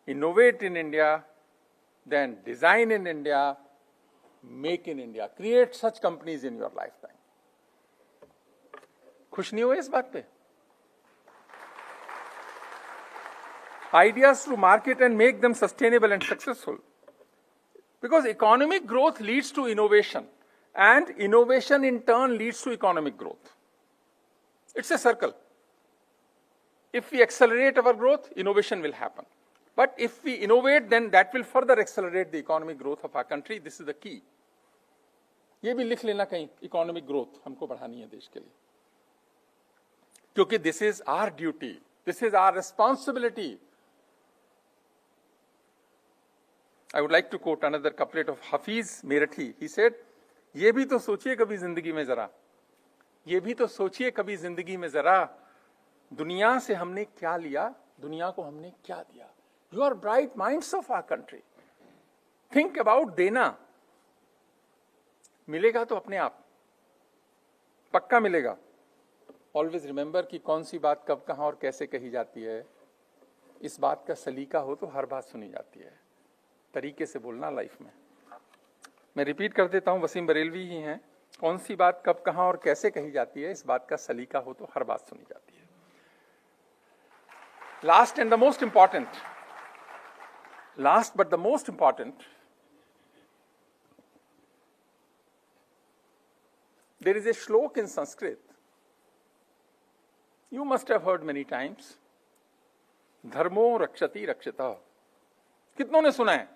Speaker 5: innovate in India, then design in India, make in India. Create such companies in your lifetime. खुश नहीं हुए इस बात पे? Ideas to market and make them sustainable and successful. Because economic growth leads to innovation, and innovation in turn leads to economic growth. It's a circle. If we accelerate our growth, innovation will happen. But if we innovate, then that will further accelerate the economic growth of our country. This is the key. ये भी लिख लेना कहीं, economic growth हमको बढ़ानी है देश के लिए. क्योंकि this is our duty, this is our responsibility. I would like to quote another couplet of Hafiz Merathi. He said, ये भी तो सोचिए कभी जिंदगी में जरा, ये भी तो सोचिए कभी जिंदगी में जरा, दुनिया से हमने क्या लिया, दुनिया को हमने क्या दिया. You are bright minds of our country. Think about देना. मिलेगा तो अपने आप, पक्का मिलेगा. Always remember कि कौन सी बात कब कहां और कैसे कही जाती है. इस बात का सलीका हो तो हर बात सुनी जाती है. तरीके से बोलना लाइफ में. मैं रिपीट कर देता हूं, वसीम बरेलवी ही हैं. कौन सी बात कब कहां और कैसे कही जाती है, इस बात का सलीका हो तो हर बात सुनी जाती है. Last and the most important, last but the most important, there is a shlok in Sanskrit. You must have heard many times. धर्मो रक्षति रक्षिता. कितनों ने सुना है?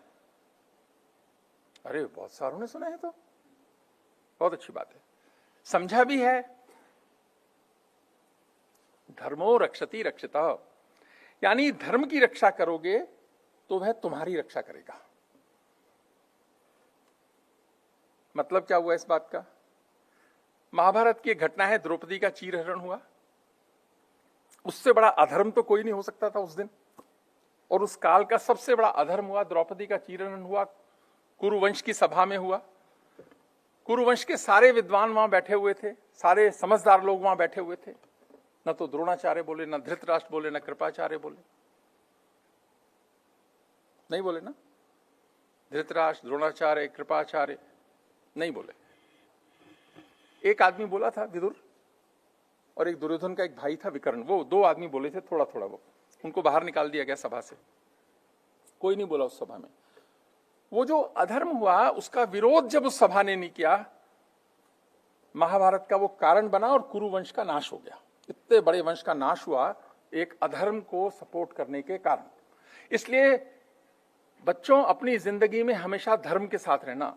Speaker 5: अरे बहुत सारों ने सुना है. तो बहुत अच्छी बात है, समझा भी है. धर्मो रक्षति रक्षिता, यानी धर्म की रक्षा करोगे तो वह तुम्हारी रक्षा करेगा. मतलब क्या हुआ इस बात का? महाभारत की घटना है, द्रौपदी का चीरहरण हुआ. उससे बड़ा अधर्म तो कोई नहीं हो सकता था उस दिन, और उस काल का सबसे बड़ा अधर्म हुआ. द्रौपदी का चीरहरण हुआ, कुरुवंश की सभा में हुआ. कुरुवंश के सारे विद्वान वहां बैठे हुए थे, सारे समझदार लोग वहां बैठे हुए थे. न तो द्रोणाचार्य बोले, न धृतराष्ट्र बोले, न कृपाचार्य बोले. नहीं बोले ना, धृतराष्ट्र, द्रोणाचार्य, कृपाचार्य नहीं बोले. एक आदमी बोला था, विदुर, और एक दुर्योधन का एक भाई था विकर्ण. वो 2 आदमी बोले थे थोड़ा थोड़ा. वो उनको बाहर निकाल दिया गया सभा से. कोई नहीं बोला उस सभा में. वो जो अधर्म हुआ उसका विरोध जब उस सभा ने नहीं किया, महाभारत का वो कारण बना और कुरुवंश का नाश हो गया. इतने बड़े वंश का नाश हुआ एक अधर्म को सपोर्ट करने के कारण. इसलिए बच्चों, अपनी जिंदगी में हमेशा धर्म के साथ रहना.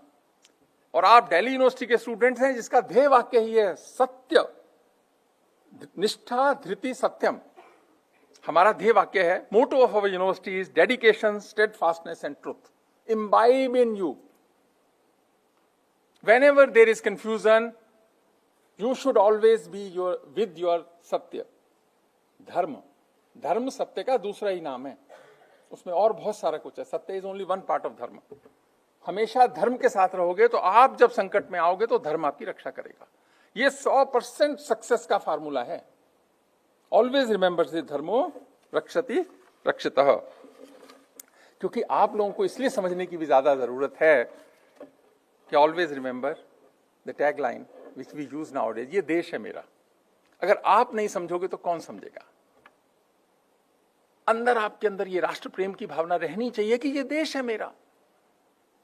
Speaker 5: और आप दिल्ली यूनिवर्सिटी के स्टूडेंट्स हैं जिसका ध्येय वाक्य ही है सत्य, निष्ठा, धृति, सत्यम. हमारा ध्येय वाक्य है, motto of our university is dedication, steadfastness and truth. Imbibe in you. Whenever there is confusion, you should always be with your satya. धर्म, धर्म सत्य का दूसरा ही नाम है. उसमें और बहुत सारा कुछ है. सत्य is only one part of धर्म. हमेशा धर्म के साथ रहोगे तो आप जब संकट में आओगे तो धर्म आपकी रक्षा करेगा। ये 100% सक्सेस का फार्मूला है। ऑलवेज रिमेंबर दिस, धर्मो रक्षति रक्षितः। क्योंकि आप लोगों को इसलिए समझने की भी ज्यादा जरूरत है कि always remember the tag line which we use nowadays, ये देश है मेरा। अगर आप नहीं समझोगे तो कौन समझेगा? अंदर आपके अंदर ये राष्ट्र प्रेम की भावना रहनी चाहिए कि ये देश है मेरा।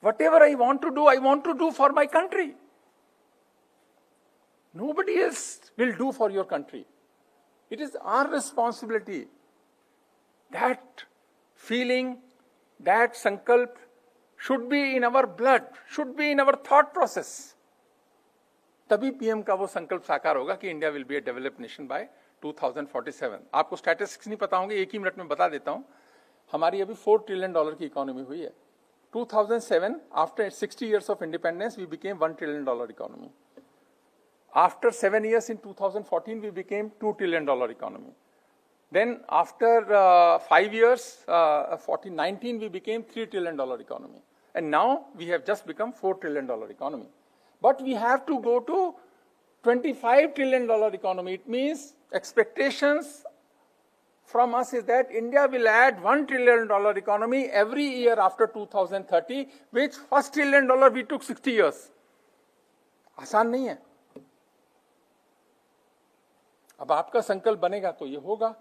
Speaker 5: Whatever I want to do for my country. Nobody else will do for your country. It is our responsibility. That feeling, that sankalp should be in our blood, should be in our thought process. तभी PM का वो संकल्प साकार होगा कि India will be A developed nation by 2047। आपको statistics नहीं पता होंगे, एक ही मिनट में बता देता हूं। हमारी अभी $4 ट्रिलियन की इकोनॉमी हुई है। 2007, after 60 years of independence, we became $1 trillion economy. After 7 years in 2014, we became $2 trillion economy. Then after 5 years, 2019, we became $3 trillion economy. And now we have just become $4 trillion economy. But we have to go to $25 trillion economy. It means expectations from us is that India will add $1 trillion economy every year after 2030, which first $1 trillion we took 60 years. आसान नहीं है। अब आपका संकल्प बनेगा तो ये होगा।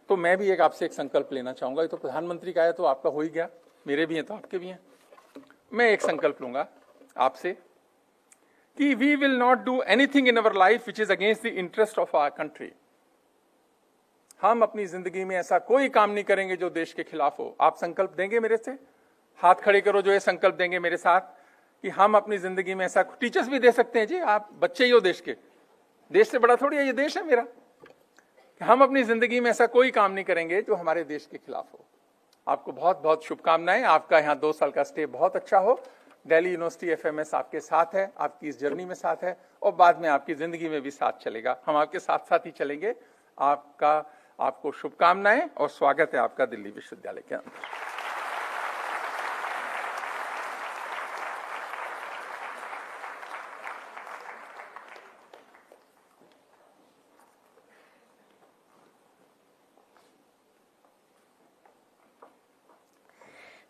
Speaker 5: तो मैं भी आपसे एक संकल्प लेना चाहूंगा। ये तो प्रधानमंत्री का है तो आपका हो ही गया, मेरे भी हैं तो आपके भी हैं। मैं एक संकल्प लूंगा आपसे कि we will not do anything in our life which is against the interest of our country. हम अपनी जिंदगी में ऐसा कोई काम नहीं करेंगे जो देश के खिलाफ हो। आप संकल्प देंगे मेरे से? हाथ खड़े करो जो ये संकल्प देंगे मेरे साथ कि हम अपनी जिंदगी में ऐसा, टीचर्स भी दे सकते हैं जी, आप बच्चे ही हो देश के, देश से बड़ा थोड़ी है, ये देश है मेरा। कि हम अपनी जिंदगी में ऐसा कोई काम नहीं करेंगे जो हमारे देश के खिलाफ हो। आपको बहुत बहुत शुभकामनाएं। आपका यहाँ 2 साल का स्टे बहुत अच्छा हो। दिल्ली यूनिवर्सिटी एफएमएस आपके साथ है, आपकी इस जर्नी में साथ है और बाद में आपकी जिंदगी में भी साथ चलेगा। हम आपके साथ साथ ही चलेंगे। आपको शुभकामनाएं और स्वागत है आपका दिल्ली विश्वविद्यालय के अंदर।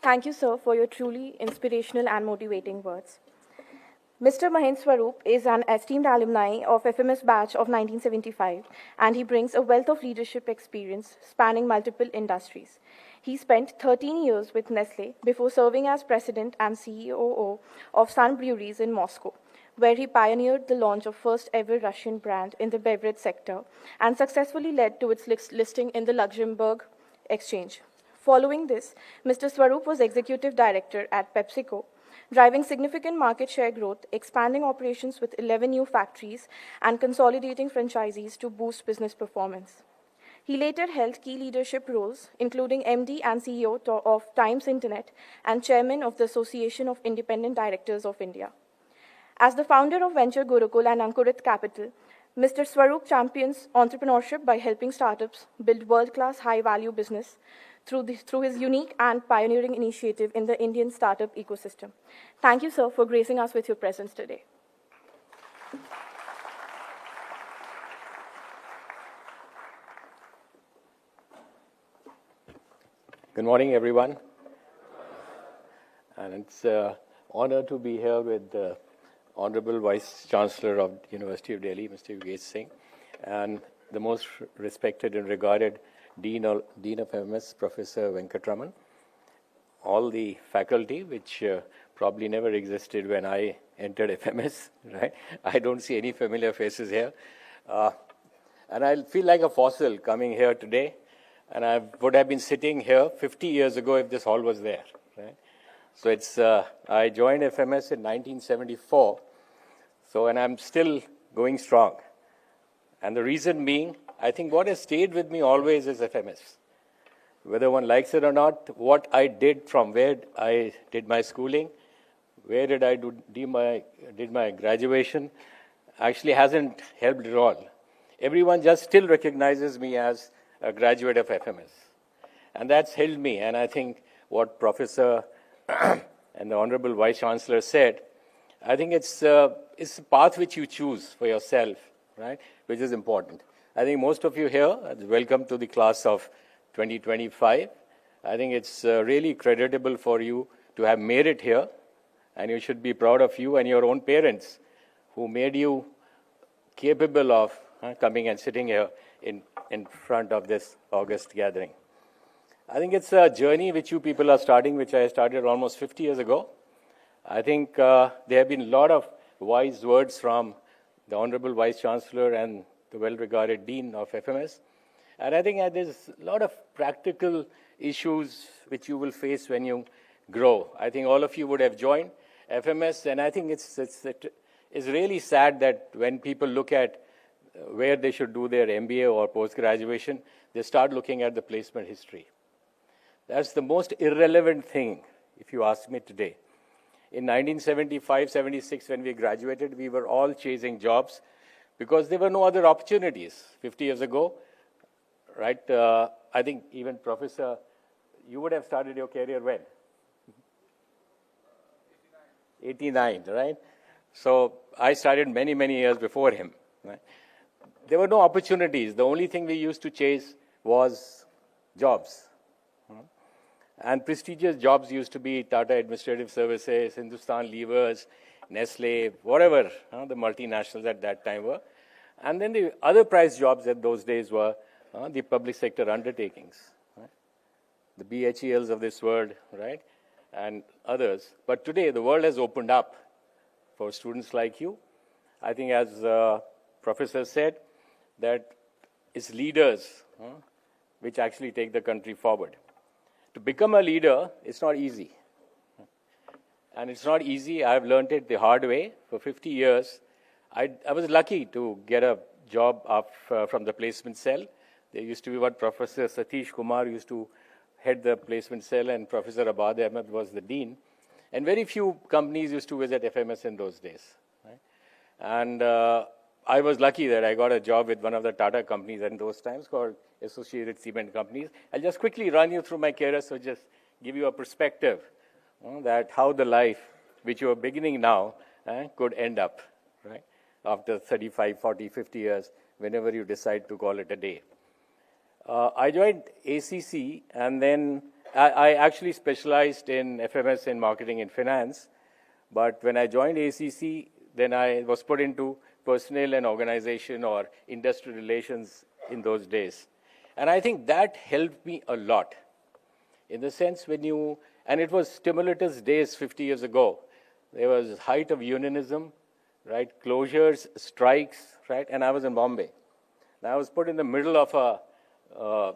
Speaker 1: Thank you, sir, for your truly inspirational and motivating words. Mr. Mahendra Swaroop is an esteemed alumni of FMS batch of 1975, and he brings a wealth of leadership experience spanning multiple industries. He spent 13 years with Nestle before serving as president and CEO of Sun Breweries in Moscow, where he pioneered the launch of first ever Russian brand in the beverage sector and successfully led to its listing in the Luxembourg Exchange. Following this, Mr. Swaroop was executive director at PepsiCo, driving significant market share growth, expanding operations with 11 new factories, and consolidating franchisees to boost business performance. He later held key leadership roles, including MD and CEO of Times Internet and chairman of the Association of Independent Directors of India. As the founder of Venture Gurukul and Ankurit Capital, Mr. Swaroop champions entrepreneurship by helping startups build world-class high-value business through his unique and pioneering initiative in the Indian startup ecosystem. Thank you, sir, for gracing us with your presence today.
Speaker 6: Good morning, everyone. And it's an honor to be here with the Honorable Vice Chancellor of the University of Delhi, Mr. Yogesh Singh, and the most respected and regarded Dean of FMS, Professor Venkatraman, all the faculty, which probably never existed when I entered FMS, right? I don't see any familiar faces here. And I feel like a fossil coming here today, and I would have been sitting here 50 years ago if this hall was there, right? So it's, I joined FMS in 1974, and I'm still going strong. And the reason being, I think what has stayed with me always is FMS. Whether one likes it or not, what I did from where I did my schooling, where did I did my graduation, actually hasn't helped at all. Everyone just still recognizes me as a graduate of FMS. And that's held me. And I think what Professor and the Honorable Vice Chancellor said, I think it's a path which you choose for yourself, right, which is important. I think most of you here, welcome to the class of 2025. I think it's really creditable for you to have made it here, and you should be proud of you and your own parents who made you capable of coming and sitting here in front of this August gathering. I think it's a journey which you people are starting, which I started almost 50 years ago. I think there have been a lot of wise words from the Honorable Vice Chancellor and the well-regarded Dean of FMS. And I think there's a lot of practical issues which you will face when you grow. I think all of you would have joined FMS, and I think it's really sad that when people look at where they should do their MBA or post-graduation, they start looking at the placement history. That's the most irrelevant thing, if you ask me today. In 1975, 76, when we graduated, we were all chasing jobs because there were no other opportunities. 50 years ago, right? I think even Professor, you would have started your career when? 89, right? So I started many, many years before him. Right? There were no opportunities. The only thing we used to chase was jobs. And prestigious jobs used to be Tata Administrative Services, Hindustan Levers, Nestle, whatever the multinationals at that time were. And then the other prize jobs at those days were the public sector undertakings, right? The BHELs of this world, right, and others. But today, the world has opened up for students like you. I think, as Professor said, that it's leaders which actually take the country forward. To become a leader, it's not easy. And it's not easy. I've learned it the hard way. For 50 years, I was lucky to get a job from the placement cell. There used to be one Professor Satish Kumar used to head the placement cell, and Professor Abad Ahmed was the dean. And very few companies used to visit FMS in those days. Right? And I was lucky that I got a job with one of the Tata companies in those times called Associated Cement Companies. I'll just quickly run you through my career, so just give you a perspective that how the life which you are beginning now could end up, right, after 35, 40, 50 years, whenever you decide to call it a day. I joined ACC, and then I actually specialized in FMS in marketing and finance. But when I joined ACC, then I was put into personnel and organization or industrial relations in those days. And I think that helped me a lot. In the sense when you, and it was stimulus days 50 years ago. There was height of unionism, right? Closures, strikes, right? And I was in Bombay. And I was put in the middle of a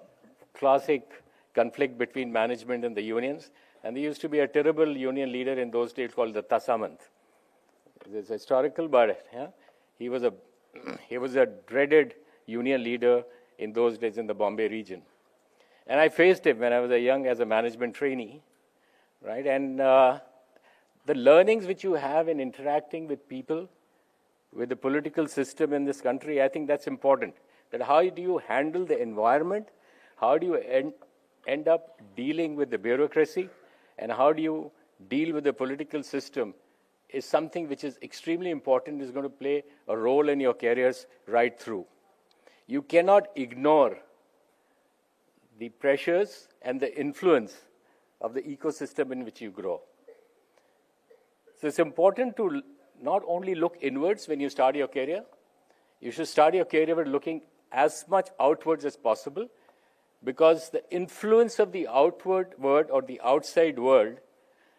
Speaker 6: classic conflict between management and the unions. And there used to be a terrible union leader in those days called the Tasamant. It's historical, but he was a dreaded union leader in those days in the Bombay region. And I faced him when I was as a management trainee, right? And the learnings which you have in interacting with people, with the political system in this country, I think that's important. That how do you handle the environment? How do you end up dealing with the bureaucracy? And how do you deal with the political system is something which is extremely important, is going to play a role in your careers right through. You cannot ignore the pressures and the influence of the ecosystem in which you grow. So it's important to not only look inwards when you start your career, you should start your career with looking as much outwards as possible, because the influence of the outward world or the outside world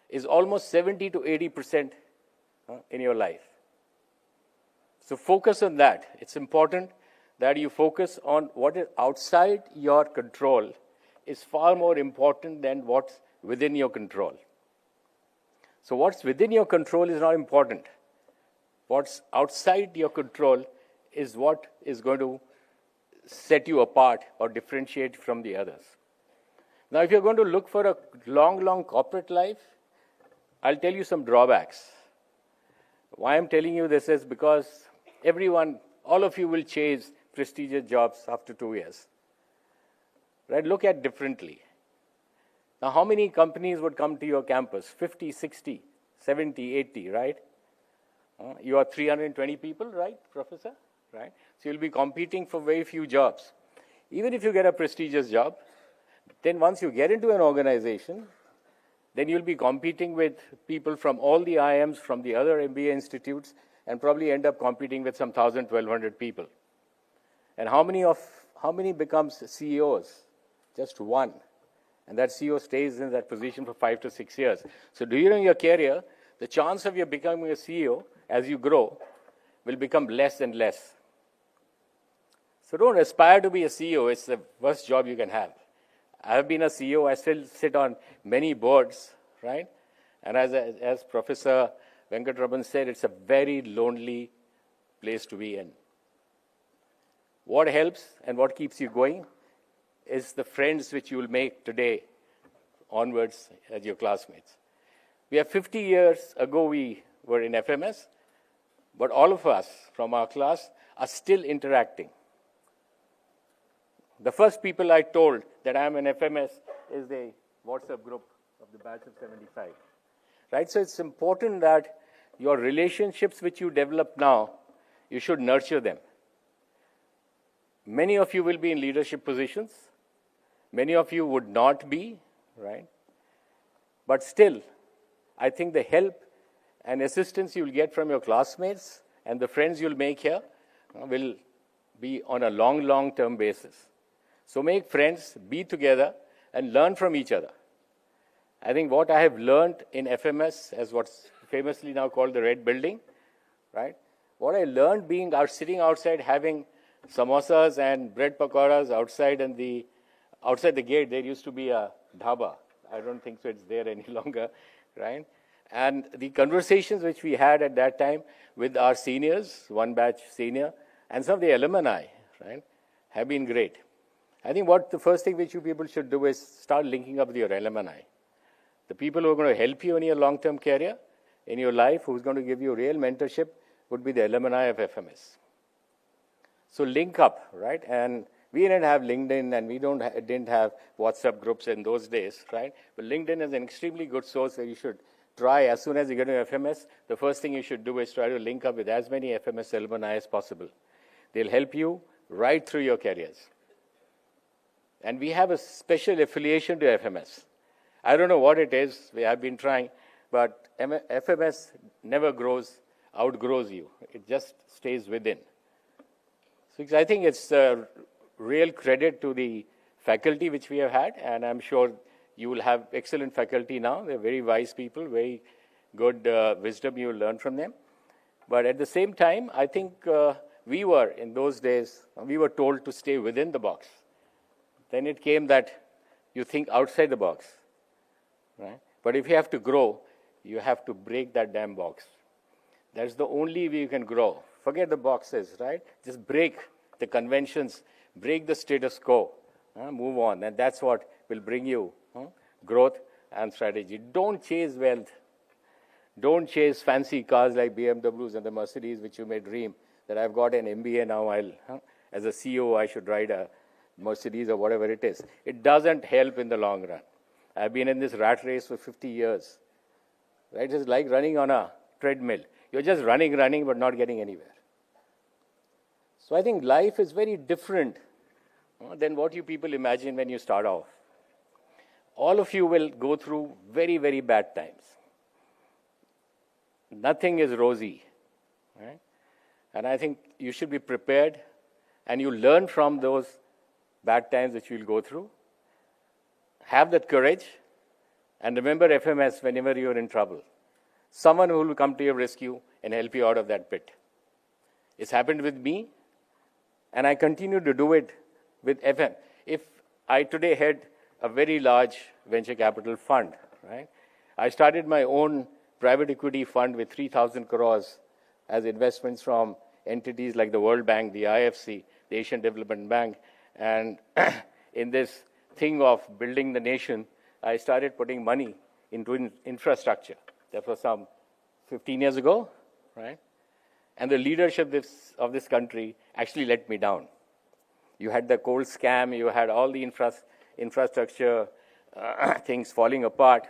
Speaker 6: is almost 70 to 80% in your life. So focus on that. It's important that you focus on what is outside your control is far more important than what's within your control. So what's within your control is not important. What's outside your control is what is going to set you apart or differentiate from the others. Now, if you're going to look for a long corporate life, I'll tell you some drawbacks. Why I'm telling you this is because all of you will chase prestigious jobs after 2 years. Right? Look at differently. Now, how many companies would come to your campus? 50, 60, 70, 80, right? You are 320 people, right, Professor? Right? So you'll be competing for very few jobs. Even if you get a prestigious job, then once you get into an organization, then you'll be competing with people from all the IIMs, from the other MBA institutes, and probably end up competing with some 1,000, 1,200 people. And how many becomes CEOs? Just one. And that CEO stays in that position for 5 to 6 years. So during your career, the chance of you becoming a CEO as you grow will become less and less. So don't aspire to be a CEO. It's the worst job you can have. I have been a CEO. I still sit on many boards, right? And as Professor Venkatraman said, it's a very lonely place to be in. What helps and what keeps you going is the friends which you will make today onwards as your classmates. We have 50 years ago we were in FMS, but all of us from our class are still interacting. The first people I told that I am in FMS is the WhatsApp group of the batch of 75. Right? So it's important that your relationships which you develop now, you should nurture them. Many of you will be in leadership positions. Many of you would not be, right? But still, I think the help and assistance you'll get from your classmates and the friends you'll make here will be on a long-term basis. So make friends, be together, and learn from each other. I think what I have learned in FMS, as what's famously now called the Red Building, right? What I learned being sitting outside having samosas and bread pakoras outside, and outside the gate there used to be a dhaba. I don't think so it's there any longer, right? And the conversations which we had at that time with our seniors, one batch senior, and some of the alumni, right, have been great. I think the first thing which you people should do is start linking up with your alumni. The people who are going to help you in your long-term career, in your life, who's going to give you real mentorship, would be the alumni of FMS. So link up, right? And we didn't have LinkedIn, and we didn't have WhatsApp groups in those days, right? But LinkedIn is an extremely good source where you should try, as soon as you get to FMS, the first thing you should do is try to link up with as many FMS alumni as possible. They'll help you right through your careers. And we have a special affiliation to FMS. I don't know what it is. We have been trying, but FMS never outgrows you. It just stays within. So I think it's a real credit to the faculty which we have had, and I'm sure you will have excellent faculty now. They're very wise people, very good wisdom you will learn from them. But at the same time, I think we were, in those days, we were told to stay within the box. Then it came that you think outside the box, right? But if you have to grow, you have to break that damn box. That's the only way you can grow. Forget the boxes, right? Just break the conventions, break the status quo, move on. And that's what will bring you growth and strategy. Don't chase wealth. Don't chase fancy cars like BMWs and the Mercedes, which you may dream that I've got an MBA now. As a CEO, I should ride a Mercedes or whatever it is. It doesn't help in the long run. I've been in this rat race for 50 years. Right? It's like running on a treadmill. You're just running, but not getting anywhere. So I think life is very different than what you people imagine when you start off. All of you will go through very, very bad times. Nothing is rosy. Right? And I think you should be prepared, and you learn from those bad times which you'll go through. Have that courage, and remember FMS whenever you're in trouble. Someone who will come to your rescue and help you out of that pit. It's happened with me, and I continue to do it with FM. If I today had a very large venture capital fund, right? I started my own private equity fund with 3,000 crores as investments from entities like the World Bank, the IFC, the Asian Development Bank. And in this thing of building the nation, I started putting money into infrastructure. That was some 15 years ago, right? And the leadership of this country actually let me down. You had the coal scam, you had all the infrastructure things falling apart.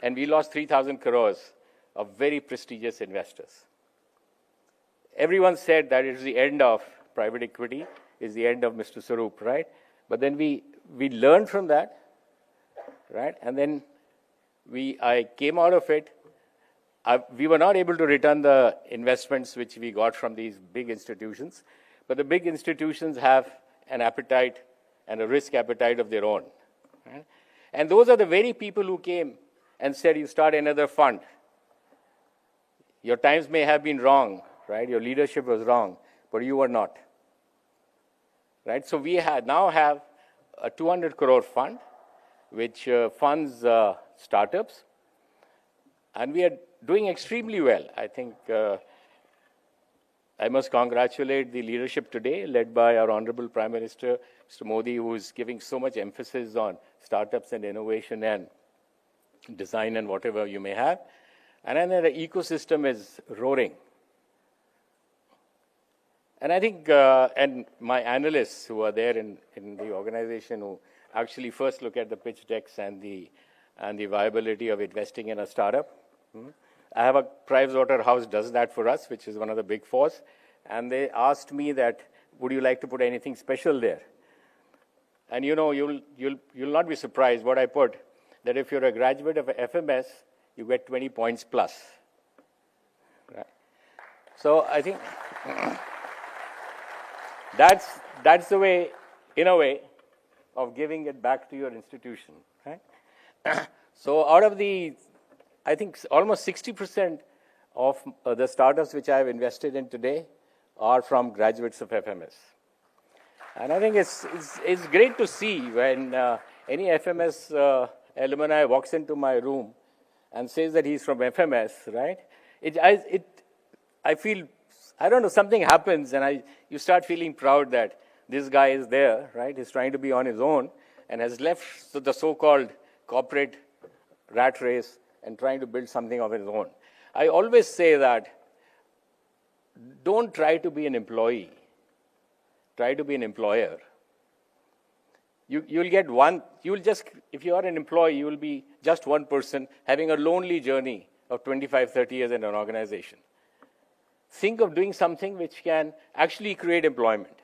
Speaker 6: And we lost 3,000 crores of very prestigious investors. Everyone said that it is the end of private equity, is the end of Mr. Sarup, right? But then we learned from that, right? And then I came out of it. We were not able to return the investments which we got from these big institutions, but the big institutions have an appetite and a risk appetite of their own. Right? And those are the very people who came and said, you start another fund. Your times may have been wrong, right? Your leadership was wrong, but you were not. Right? So we now have a 200 crore fund, which funds startups. And we are doing extremely well. I think I must congratulate the leadership today, led by our Honorable Prime Minister, Mr. Modi, who is giving so much emphasis on startups and innovation and design and whatever you may have. And then the ecosystem is roaring. And I think, and my analysts who are there in the organization who actually first look at the pitch decks and the viability of investing in a startup. I have a Pricewaterhouse does that for us, which is one of the big fours. And they asked me that, would you like to put anything special there? And you know, you'll not be surprised what I put, that if you're a graduate of FMS, you get 20 points plus. Right? So I think that's the way, in a way, of giving it back to your institution. Right? So out of the, I think almost 60% of the startups which I have invested in today are from graduates of FMS. And I think it's great to see when any FMS alumni walks into my room and says that he's from FMS, right? I feel, I don't know, something happens and you start feeling proud that this guy is there, right? He's trying to be on his own and has left the so-called corporate rat race and trying to build something of his own. I always say that don't try to be an employee. Try to be an employer. You'll get one, if you are an employee, you will be just one person having a lonely journey of 25, 30 years in an organization. Think of doing something which can actually create employment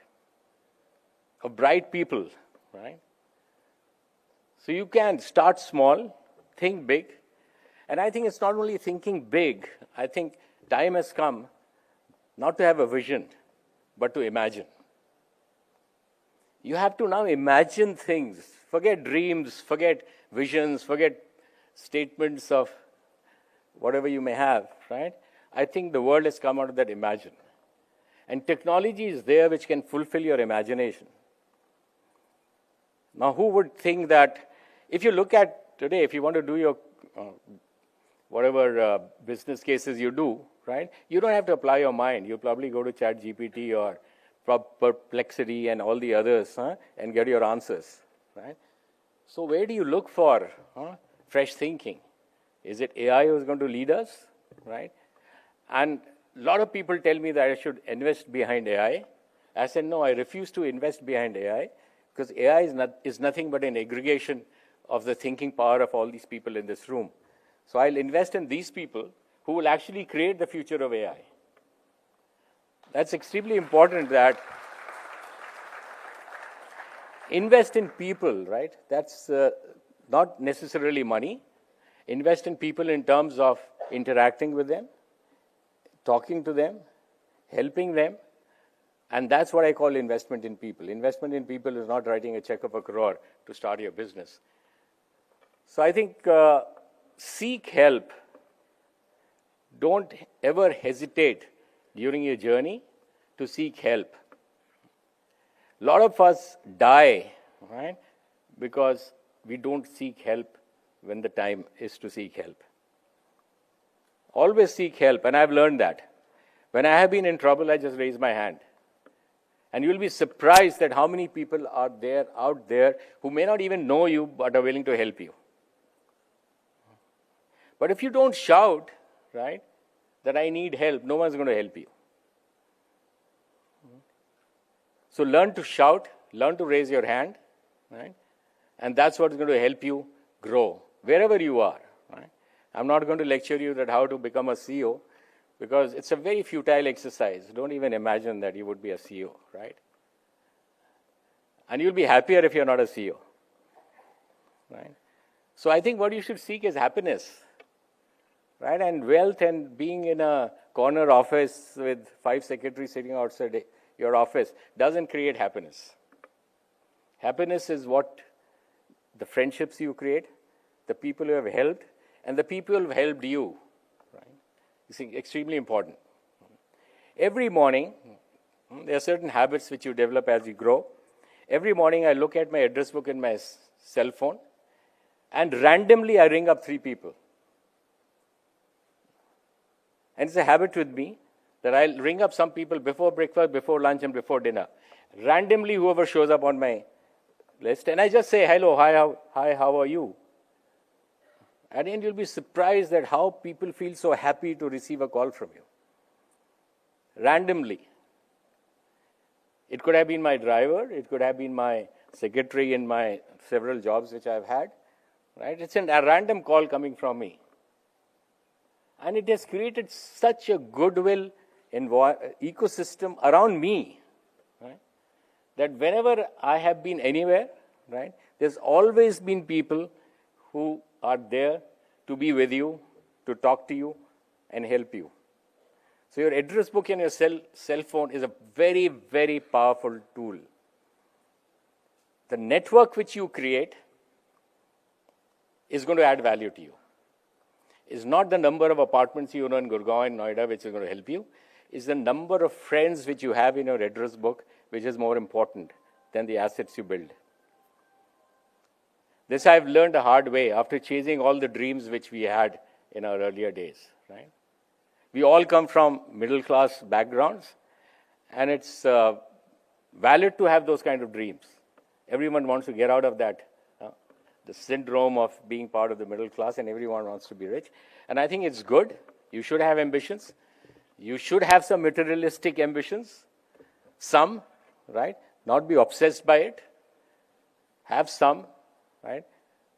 Speaker 6: of bright people, right? So you can start small, think big. And I think it's not only thinking big, I think time has come not to have a vision, but to imagine. You have to now imagine things. Forget dreams, forget visions, forget statements of whatever you may have, right? I think the world has come out of that imagine. And technology is there which can fulfill your imagination. Now, who would think that if you look at today, if you want to do your whatever business cases you do, right? You don't have to apply your mind. You probably go to ChatGPT or Perplexity and all the others and get your answers, right? So where do you look for fresh thinking? Is it AI who's going to lead us, right? And a lot of people tell me that I should invest behind AI. I said, no, I refuse to invest behind AI because AI is nothing but an aggregation of the thinking power of all these people in this room. So I'll invest in these people who will actually create the future of AI. That's extremely important that invest in people, right? That's not necessarily money. Invest in people in terms of interacting with them, talking to them, helping them. And that's what I call investment in people. Investment in people is not writing a check of $1 crore to start your business. So I think seek help. Don't ever hesitate during your journey to seek help. A lot of us die, right, because we don't seek help when the time is to seek help. Always seek help, and I've learned that. When I have been in trouble, I just raise my hand. And you'll be surprised at how many people are there, out there, who may not even know you, but are willing to help you. But if you don't shout, right, that I need help, no one's going to help you. So learn to shout, learn to raise your hand, right? And that's what's going to help you grow, wherever you are. Right? I'm not going to lecture you that how to become a CEO, because it's a very futile exercise. Don't even imagine that you would be a CEO, right? And you'll be happier if you're not a CEO, right? So I think what you should seek is happiness, right? And wealth, and being in a corner office with 5 secretaries sitting outside your office doesn't create happiness. Happiness is what the friendships you create, the people you have helped, and the people who have helped you. Right? It's extremely important. Every morning, there are certain habits which you develop as you grow. Every morning I look at my address book in my cell phone, and randomly I ring up 3 people. And it's a habit with me that I'll ring up some people before breakfast, before lunch, and before dinner. Randomly, whoever shows up on my list, and I just say, hello, hi, how are you? And then you'll be surprised at how people feel so happy to receive a call from you. Randomly. It could have been my driver, it could have been my secretary in my several jobs which I've had. Right? It's a random call coming from me. And it has created such a goodwill ecosystem around me, right? That whenever I have been anywhere, right, there's always been people who are there to be with you, to talk to you, and help you. So your address book and your cell phone is a very, very powerful tool. The network which you create is going to add value to you. It's not the number of apartments you own in Gurgaon and Noida which is going to help you. It's the number of friends which you have in your address book which is more important than the assets you build. This I've learned the hard way after chasing all the dreams which we had in our earlier days. Right? We all come from middle-class backgrounds, and it's valid to have those kind of dreams. Everyone wants to get out of that, the syndrome of being part of the middle class, and everyone wants to be rich. And I think it's good. You should have ambitions. You should have some materialistic ambitions. Some, right? Not be obsessed by it. Have some, right?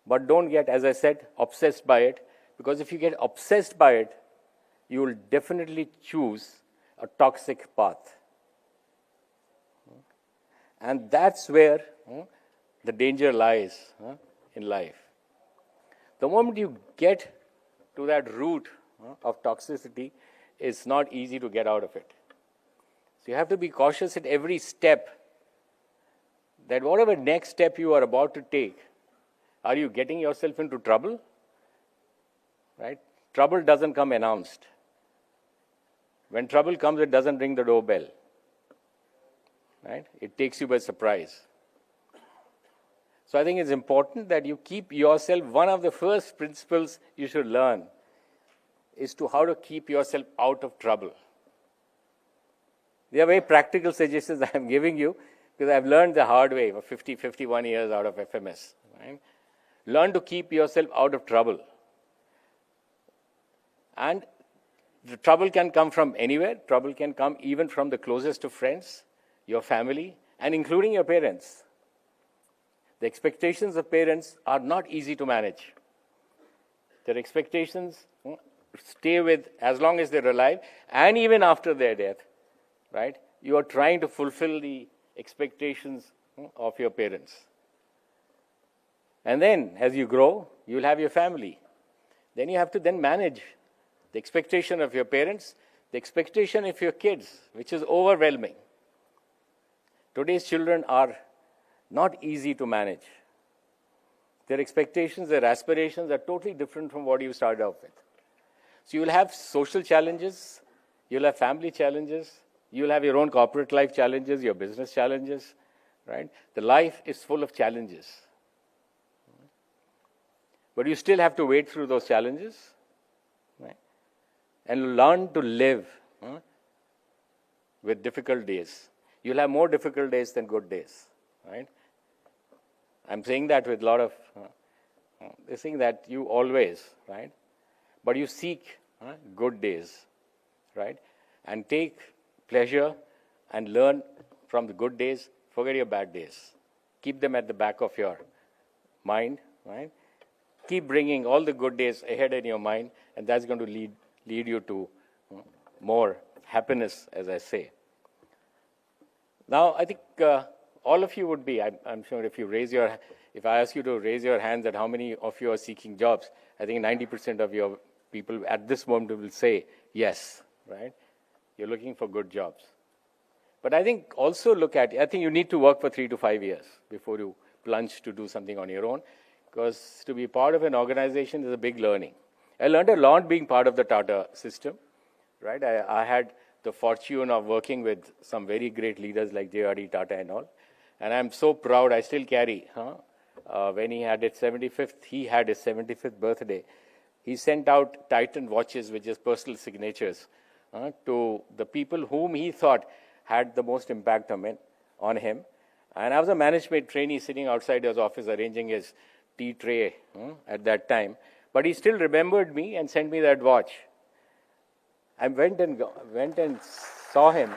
Speaker 6: But don't get, as I said, obsessed by it. Because if you get obsessed by it, you will definitely choose a toxic path. And that's where the danger lies in life. The moment you get to that root of toxicity, it's not easy to get out of it. So you have to be cautious at every step, that whatever next step you are about to take, are you getting yourself into trouble? Right? Trouble doesn't come announced. When trouble comes, it doesn't ring the doorbell. Right? It takes you by surprise. So I think it's important that you keep yourself, one of the first principles you should learn is to how to keep yourself out of trouble. They are very practical suggestions I'm giving you because I've learned the hard way for 51 years out of FMS. Right? Learn to keep yourself out of trouble. And the trouble can come from anywhere. Trouble can come even from the closest of friends, your family, and including your parents. The expectations of parents are not easy to manage. Their expectations stay with as long as they're alive, and even after their death, right? You are trying to fulfill the expectations of your parents. And then, as you grow, you'll have your family. Then you have to then manage the expectation of your parents, the expectation of your kids, which is overwhelming. Today's children are not easy to manage. Their expectations, their aspirations are totally different from what you started off with. So you'll have social challenges, you'll have family challenges, you'll have your own corporate life challenges, your business challenges, right? The life is full of challenges. But you still have to wade through those challenges, right? And learn to live with difficult days. You'll have more difficult days than good days, right? I'm saying that with a lot of, they're saying that you always, right? But you seek good days, right? And take pleasure and learn from the good days, forget your bad days. Keep them at the back of your mind, right? Keep bringing all the good days ahead in your mind, and that's going to lead you to more happiness, as I say. Now, I think all of you would be, I'm sure if I ask you to raise your hands at how many of you are seeking jobs, I think 90% of your people at this moment will say yes, right? You're looking for good jobs. But I think also I think you need to work for 3 to 5 years before you plunge to do something on your own, because to be part of an organization is a big learning. I learned a lot being part of the Tata system, right? I had the fortune of working with some very great leaders like J.R.D. Tata and all. And I'm so proud, I still carry, when he had his 75th birthday, he sent out Titan watches with his personal signatures to the people whom he thought had the most impact on him. And I was a management trainee sitting outside his office arranging his tea tray at that time. But he still remembered me and sent me that watch. I went and saw him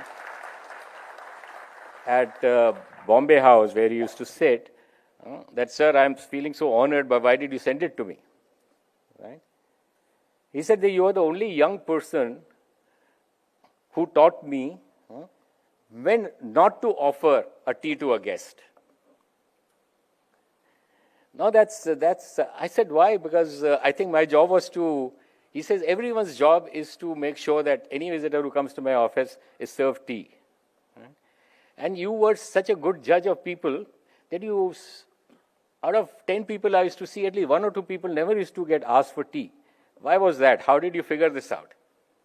Speaker 6: at Bombay House where he used to sit. That, sir, I'm feeling so honored, but why did you send it to me? Right? He said that you are the only young person who taught me when not to offer a tea to a guest. Now I said, why? Because I think my job was he says, everyone's job is to make sure that any visitor who comes to my office is served tea. Right? And you were such a good judge of people that out of 10 people I used to see, at least 1 or 2 people never used to get asked for tea. Why was that? How did you figure this out?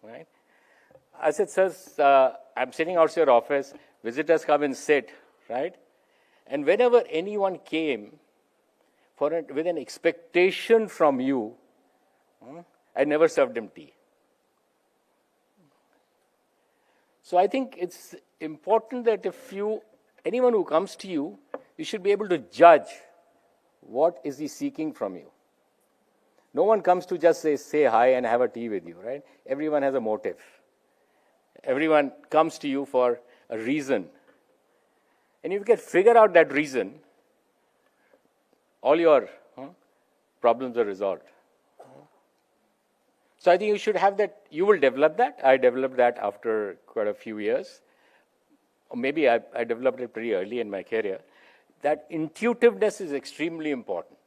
Speaker 6: Right? I said, sir, I'm sitting outside your office, visitors come and sit, right? And whenever anyone came with an expectation from you, I never served him tea. So I think it's important that anyone who comes to you, you should be able to judge what is he seeking from you. No one comes to just say hi and have a tea with you, right? Everyone has a motive. Everyone comes to you for a reason. And if you can figure out that reason, all your problems are resolved. So I think you should have that. You will develop that. I developed that after quite a few years. Or maybe I developed it pretty early in my career. That intuitiveness is extremely important.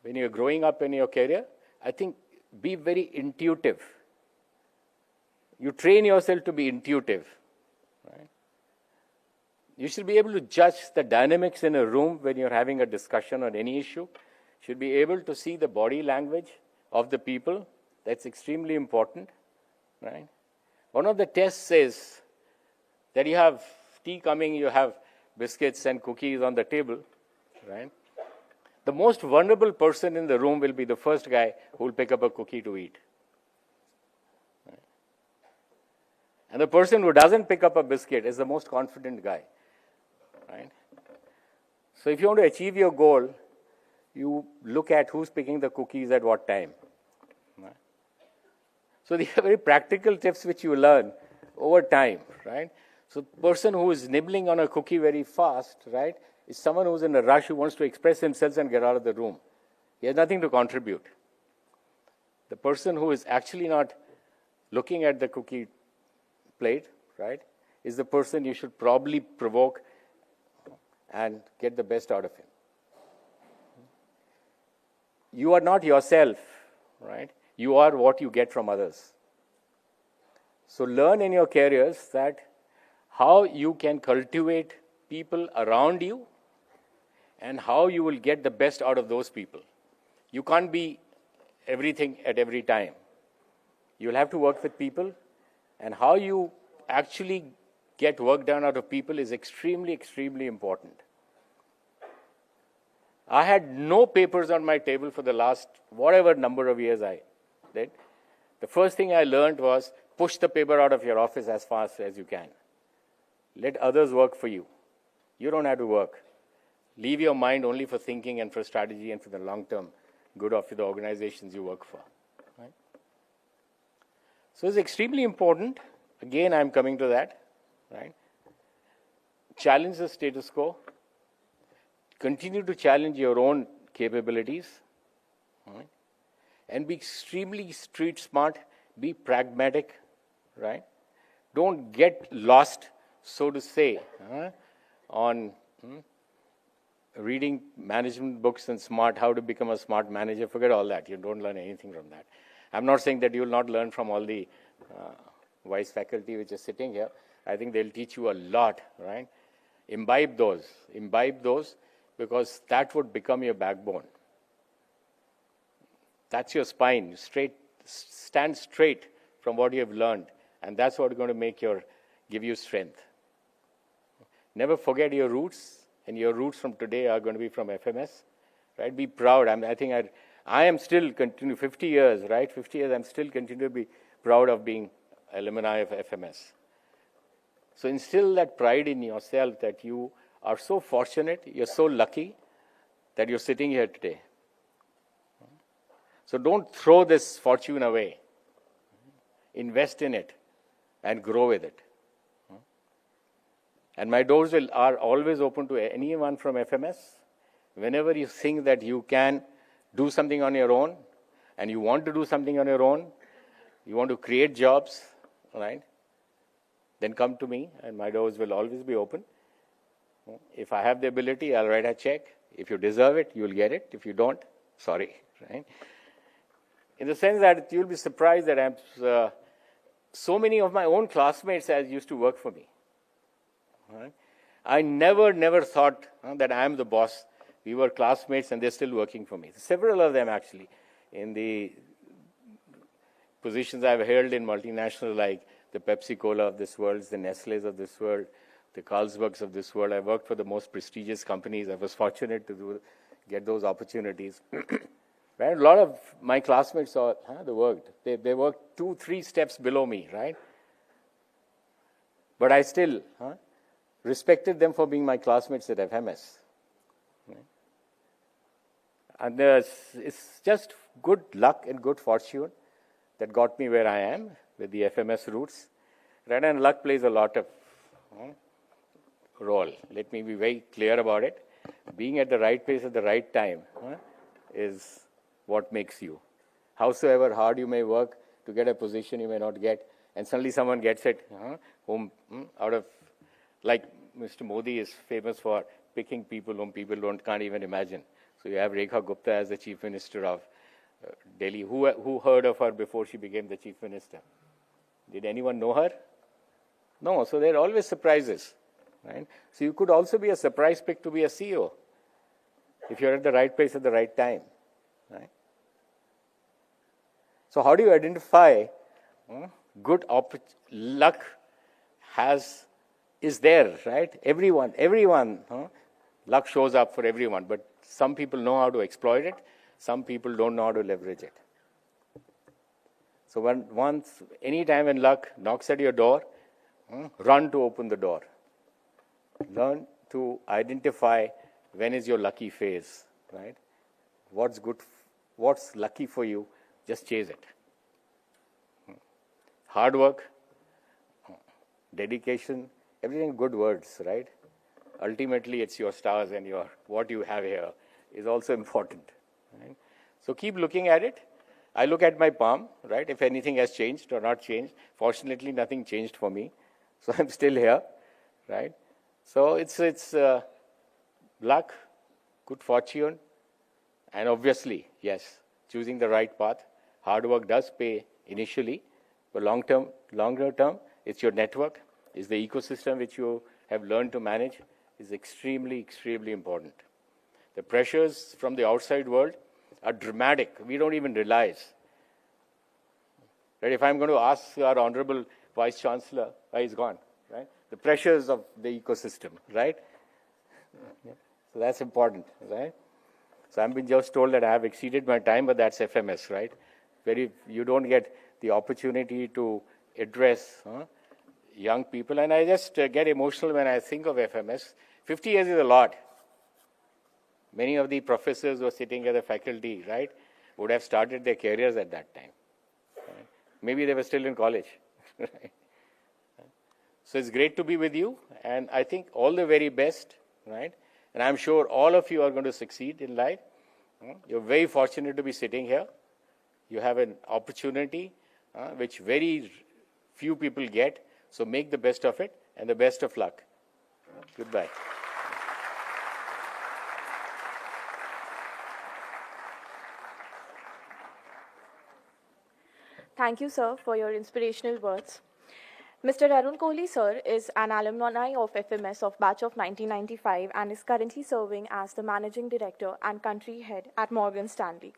Speaker 6: When you're growing up in your career, I think be very intuitive. You train yourself to be intuitive. Right? You should be able to judge the dynamics in a room when you're having a discussion on any issue. You should be able to see the body language of the people. That's extremely important. Right? One of the tests says that you have tea coming, you have biscuits and cookies on the table. Right? The most vulnerable person in the room will be the first guy who will pick up a cookie to eat. Right? And the person who doesn't pick up a biscuit is the most confident guy. Right? So if you want to achieve your goal, you look at who's picking the cookies at what time. Right? So these are very practical tips which you learn over time. Right? So the person who is nibbling on a cookie very fast, right, is someone who's in a rush, who wants to express himself and get out of the room. He has nothing to contribute. The person who is actually not looking at the cookie plate, right, is the person you should probably provoke and get the best out of him. You are not yourself, right? You are what you get from others. So learn in your careers that how you can cultivate people around you and how you will get the best out of those people. You can't be everything at every time. You'll have to work with people, and how you actually get work done out of people is extremely, extremely important. I had no papers on my table for the last whatever number of years I did. The first thing I learned was push the paper out of your office as fast as you can. Let others work for you. You don't have to work. Leave your mind only for thinking and for strategy and for the long-term good of the organizations you work for. Right? So it's extremely important. Again, I'm coming to that. Right? Challenge the status quo. continue to challenge your own capabilities, right? And be extremely street smart, be pragmatic, right? Don't get lost, so to say, on reading management books and how to become a smart manager. Forget all that. You don't learn anything from that. I'm not saying that you will not learn from all the wise faculty which is sitting here. I think they'll teach you a lot, right? Imbibe those, because that would become your backbone. That's your spine. Stand straight from what you have learned, and that's what's going to give you strength. Never forget your roots, and your roots from today are going to be from FMS, right? Be proud. I am still 50 years, right? 50 years, I'm still continue to be proud of being alumni of FMS. So instill that pride in yourself that you are so fortunate, you're so lucky that you're sitting here today. So don't throw this fortune away. Invest in it and grow with it. And my doors are always open to anyone from FMS. Whenever you think that you can do something on your own, and you want to do something on your own, you want to create jobs, right? Then come to me, and my doors will always be open. If I have the ability, I'll write a check. If you deserve it, you'll get it. If you don't, sorry, right? In the sense that you'll be surprised that so many of my own classmates used to work for me. Right? I never thought that I am the boss. We were classmates and they're still working for me. Several of them actually in the positions I've held in multinational like the Pepsi-Cola of this world, the Nestle's of this world, the Carlsbergs of this world. I worked for the most prestigious companies. I was fortunate to get those opportunities. Right? A lot of my classmates they worked. They worked 2-3 steps below me, right? But I still respected them for being my classmates at FMS. Right? And it's just good luck and good fortune that got me where I am with the FMS roots. Right? And luck plays a lot of role. Let me be very clear about it. Being at the right place at the right time is what makes you. Howsoever hard you may work to get a position you may not get, and suddenly someone gets it out of, like Mr. Modi is famous for picking people whom people can't even imagine. So you have Reshbha Gupta as the Chief Minister of Delhi. Who heard of her before she became the Chief Minister? Did anyone know her? No, so there are always surprises. Right? So you could also be a surprise pick to be a CEO if you're at the right place at the right time. Right? So how do you identify good luck is there, right? Everyone, luck shows up for everyone, but some people know how to exploit it, some people don't know how to leverage it. So any time when luck knocks at your door, run to open the door. Learn to identify when is your lucky phase, right? What's lucky for you, just chase it. Hard work, dedication, everything good words, right? Ultimately, it's your stars and what you have here is also important. Right? So keep looking at it. I look at my palm, right? If anything has changed or not changed. Fortunately, nothing changed for me. So I'm still here, right? So it's luck, good fortune, and obviously, yes, choosing the right path. Hard work does pay initially, but longer term, it's your network, it's the ecosystem which you have learned to manage is extremely, extremely important. The pressures from the outside world are dramatic. We don't even realize. Right? If I'm going to ask our Honorable Vice Chancellor, he's gone, right? The pressures of the ecosystem, right? Yeah. So that's important, right? So I've been just told that I have exceeded my time, but that's FMS, right? You don't get the opportunity to address young people, and I just get emotional when I think of FMS. 50 years is a lot. Many of the professors who are sitting as a faculty, right, would have started their careers at that time. Right? Maybe they were still in college. Right? So it's great to be with you, and I think all the very best, right? And I'm sure all of you are going to succeed in life. You're very fortunate to be sitting here. You have an opportunity which very few people get. So make the best of it and the best of luck. Goodbye.
Speaker 1: Thank you, sir, for your inspirational words. Mr. Arun Kohli, sir, is an alumni of FMS of batch of 1995 and is currently serving as the Managing Director and Country Head at Morgan Stanley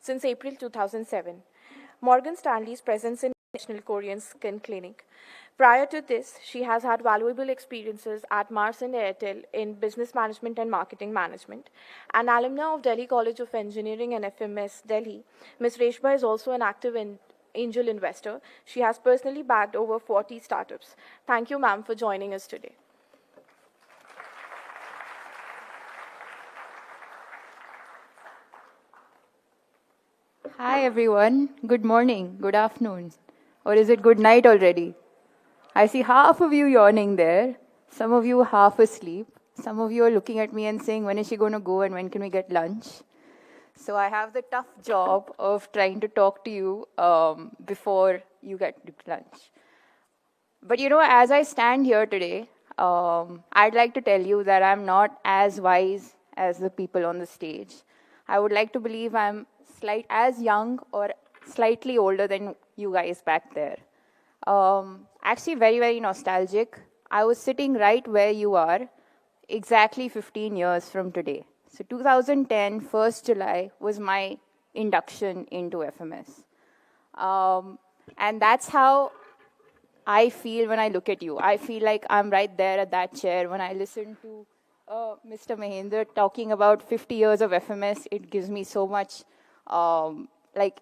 Speaker 1: since April 2007. Morgan Stanley's presence in National Korean Skin Clinic. Prior to this, she has had valuable experiences at Mars and Airtel in business management and marketing management. An alumna of Delhi College of Engineering and FMS Delhi, Ms. Reshbha is also an active angel investor. She has personally backed over 40 startups. Thank you, ma'am, for joining us today.
Speaker 7: Hi, everyone. Good morning, good afternoon. Or is it good night already? I see half of you yawning there. Some of you half asleep. Some of you are looking at me and saying, when is she going to go and when can we get lunch? So I have the tough job of trying to talk to you before you get to lunch. But you know, as I stand here today, I'd like to tell you that I'm not as wise as the people on the stage. I would like to believe I'm as young or slightly older than you guys back there. Actually, very, very nostalgic. I was sitting right where you are exactly 15 years from today. So 2010, 1st July, was my induction into FMS. And that's how I feel when I look at you. I feel like I'm right there at that chair. When I listen to Mr. Mahendra talking about 50 years of FMS, it gives me so much,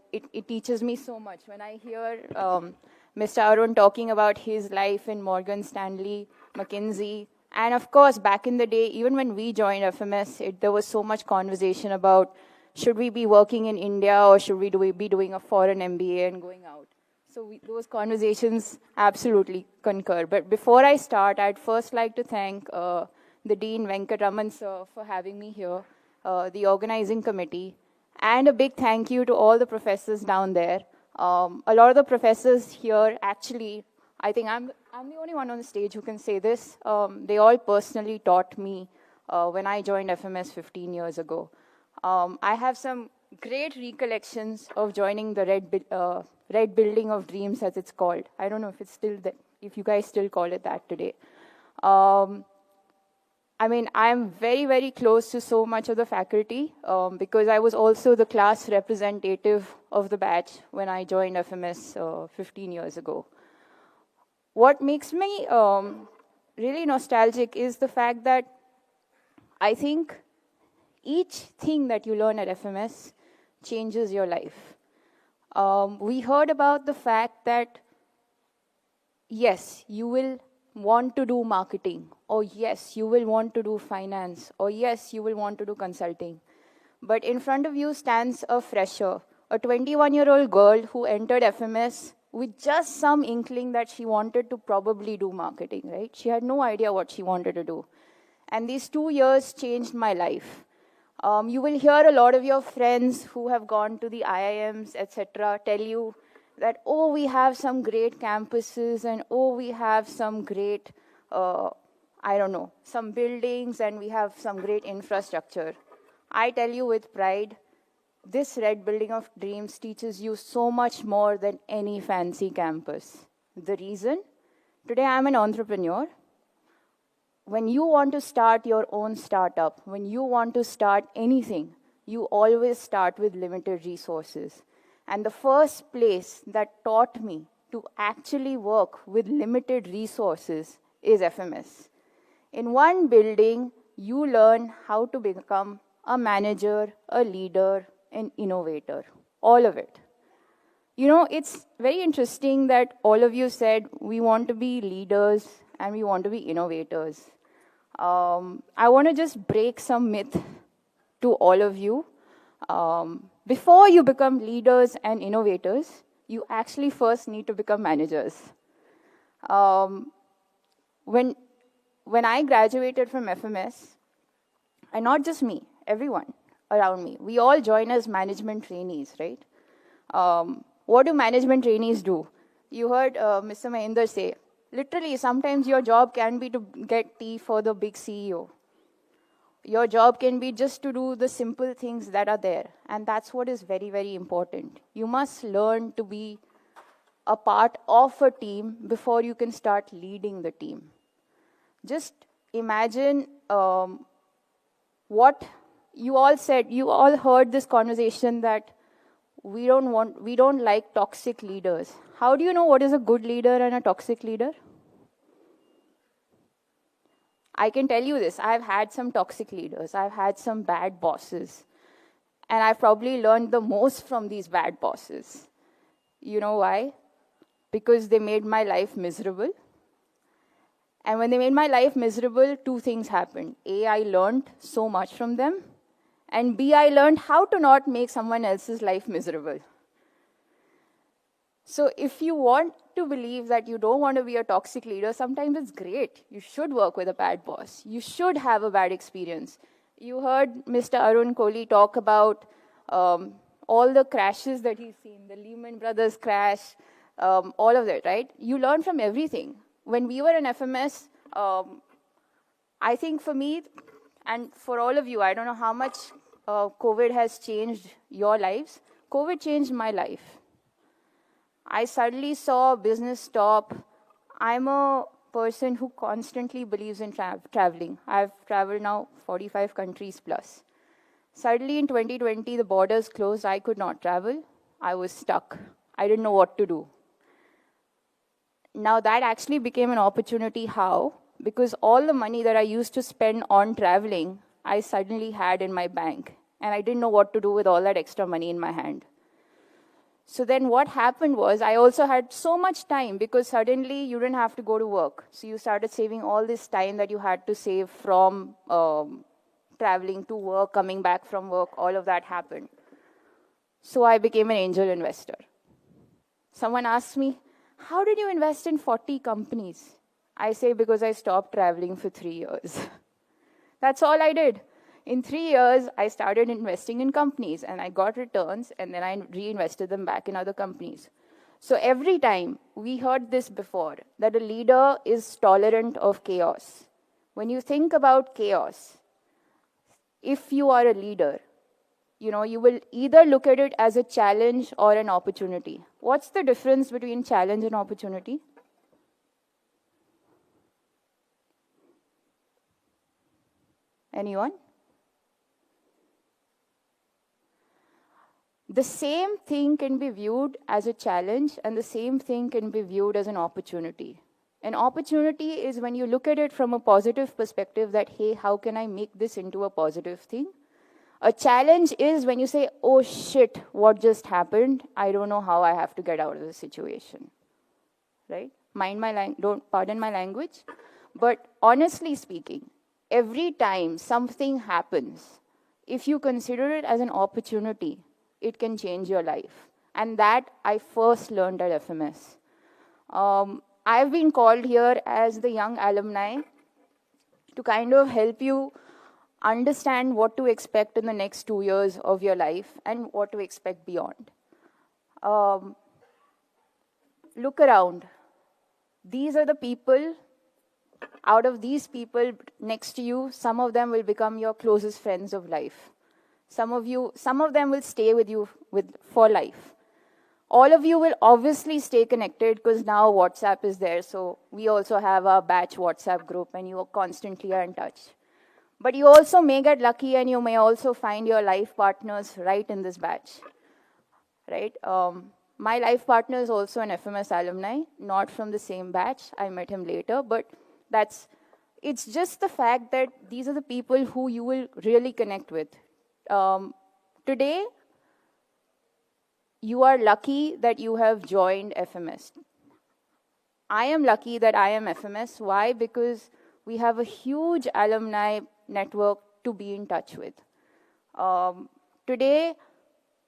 Speaker 7: it teaches me so much. When I hear Mr. Arun talking about his life in Morgan Stanley, McKinsey, and of course, back in the day, even when we joined FMS, there was so much conversation about should we be working in India or should we be doing a foreign MBA and going out. So those conversations absolutely concur. But before I start, I'd first like to thank the Dean Venkataraman sir for having me here, the organizing committee, and a big thank you to all the professors down there. A lot of the professors here actually, I think I'm the only one on the stage who can say this. They all personally taught me when I joined FMS 15 years ago. I have some great recollections of joining the Red Building of Dreams, as it's called. I don't know if it's still that, if you guys still call it that today. I mean, I'm very, very close to so much of the faculty because I was also the class representative of the batch when I joined FMS 15 years ago. What makes me really nostalgic is the fact that I think each thing that you learn at FMS changes your life. We heard about the fact that, yes, you will want to do marketing, or yes, you will want to do finance, or yes, you will want to do consulting. But in front of you stands a fresher, a 21-year-old girl who entered FMS with just some inkling that she wanted to probably do marketing, right? She had no idea what she wanted to do. And these 2 years changed my life. You will hear a lot of your friends who have gone to the IIMs, etc., tell you that, oh, we have some great campuses and, oh, we have some great, some buildings and we have some great infrastructure. I tell you with pride, this Red Building of Dreams teaches you so much more than any fancy campus. The reason? Today I'm an entrepreneur. When you want to start your own startup, when you want to start anything, you always start with limited resources. And the first place that taught me to actually work with limited resources is FMS. In one building, you learn how to become a manager, a leader, an innovator, all of it. You know, it's very interesting that all of you said we want to be leaders and we want to be innovators. I want to just break some myth to all of you. Before you become leaders and innovators, you actually first need to become managers. When I graduated from FMS, And not just me, everyone around me. We all join as management trainees, right? What do management trainees do? You heard Mr. Mahinder say, literally, sometimes your job can be to get tea for the big CEO. Your job can be just to do the simple things that are there. And that's what is very, very important. You must learn to be a part of a team before you can start leading the team. Just imagine what you all said. You all heard this conversation that we don't like toxic leaders. How do you know what is a good leader and a toxic leader? I can tell you this, I've had some toxic leaders, I've had some bad bosses, and I've probably learned the most from these bad bosses. You know why? Because they made my life miserable. And when they made my life miserable, two things happened. A, I learned so much from them, and B, I learned how to not make someone else's life miserable. So if you want to believe that you don't want to be a toxic leader, sometimes it's great. You should work with a bad boss. You should have a bad experience. You heard Mr. Arun Kohli talk about all the crashes that he's seen, the Lehman Brothers crash, all of that, right? You learn from everything. When we were in FMS, I think for me, and for all of you, I don't know how much COVID has changed your lives. COVID changed my life. I suddenly saw business stop. I'm a person who constantly believes in traveling. I've traveled now 45 countries plus. Suddenly in 2020, the borders closed. I could not travel. I was stuck. I didn't know what to do. Now that actually became an opportunity. How? Because all the money that I used to spend on traveling, I suddenly had in my bank. And I didn't know what to do with all that extra money in my hand. So then what happened was I also had so much time because suddenly you didn't have to go to work. So you started saving all this time that you had to save from traveling to work, coming back from work, all of that happened. So I became an angel investor. Someone asked me, how did you invest in 40 companies? I say, because I stopped traveling for 3 years. That's all I did. In 3 years, I started investing in companies and I got returns and then I reinvested them back in other companies. So every time, we heard this before, that a leader is tolerant of chaos. When you think about chaos, if you are a leader, you will either look at it as a challenge or an opportunity. What's the difference between challenge and opportunity? Anyone? The same thing can be viewed as a challenge and the same thing can be viewed as an opportunity. An opportunity is when you look at it from a positive perspective that, hey, how can I make this into a positive thing? A challenge is when you say, oh shit, what just happened? I don't know how I have to get out of the situation. Right? Pardon my language. But honestly speaking, every time something happens, if you consider it as an opportunity, it can change your life. And that I first learned at FMS. I've been called here as the young alumni to kind of help you understand what to expect in the next 2 years of your life and what to expect beyond. Look around. These are the people. Out of these people next to you, some of them will become your closest friends of life. Some of them will stay with you for life. All of you will obviously stay connected because now WhatsApp is there. So we also have our batch WhatsApp group and you constantly are in touch. But you also may get lucky and you may also find your life partners right in this batch. Right? My life partner is also an FMS alumni, not from the same batch. I met him later, but it's just the fact that these are the people who you will really connect with. Today, you are lucky that you have joined FMS. I am lucky that I am FMS. Why? Because we have a huge alumni network to be in touch with. Today,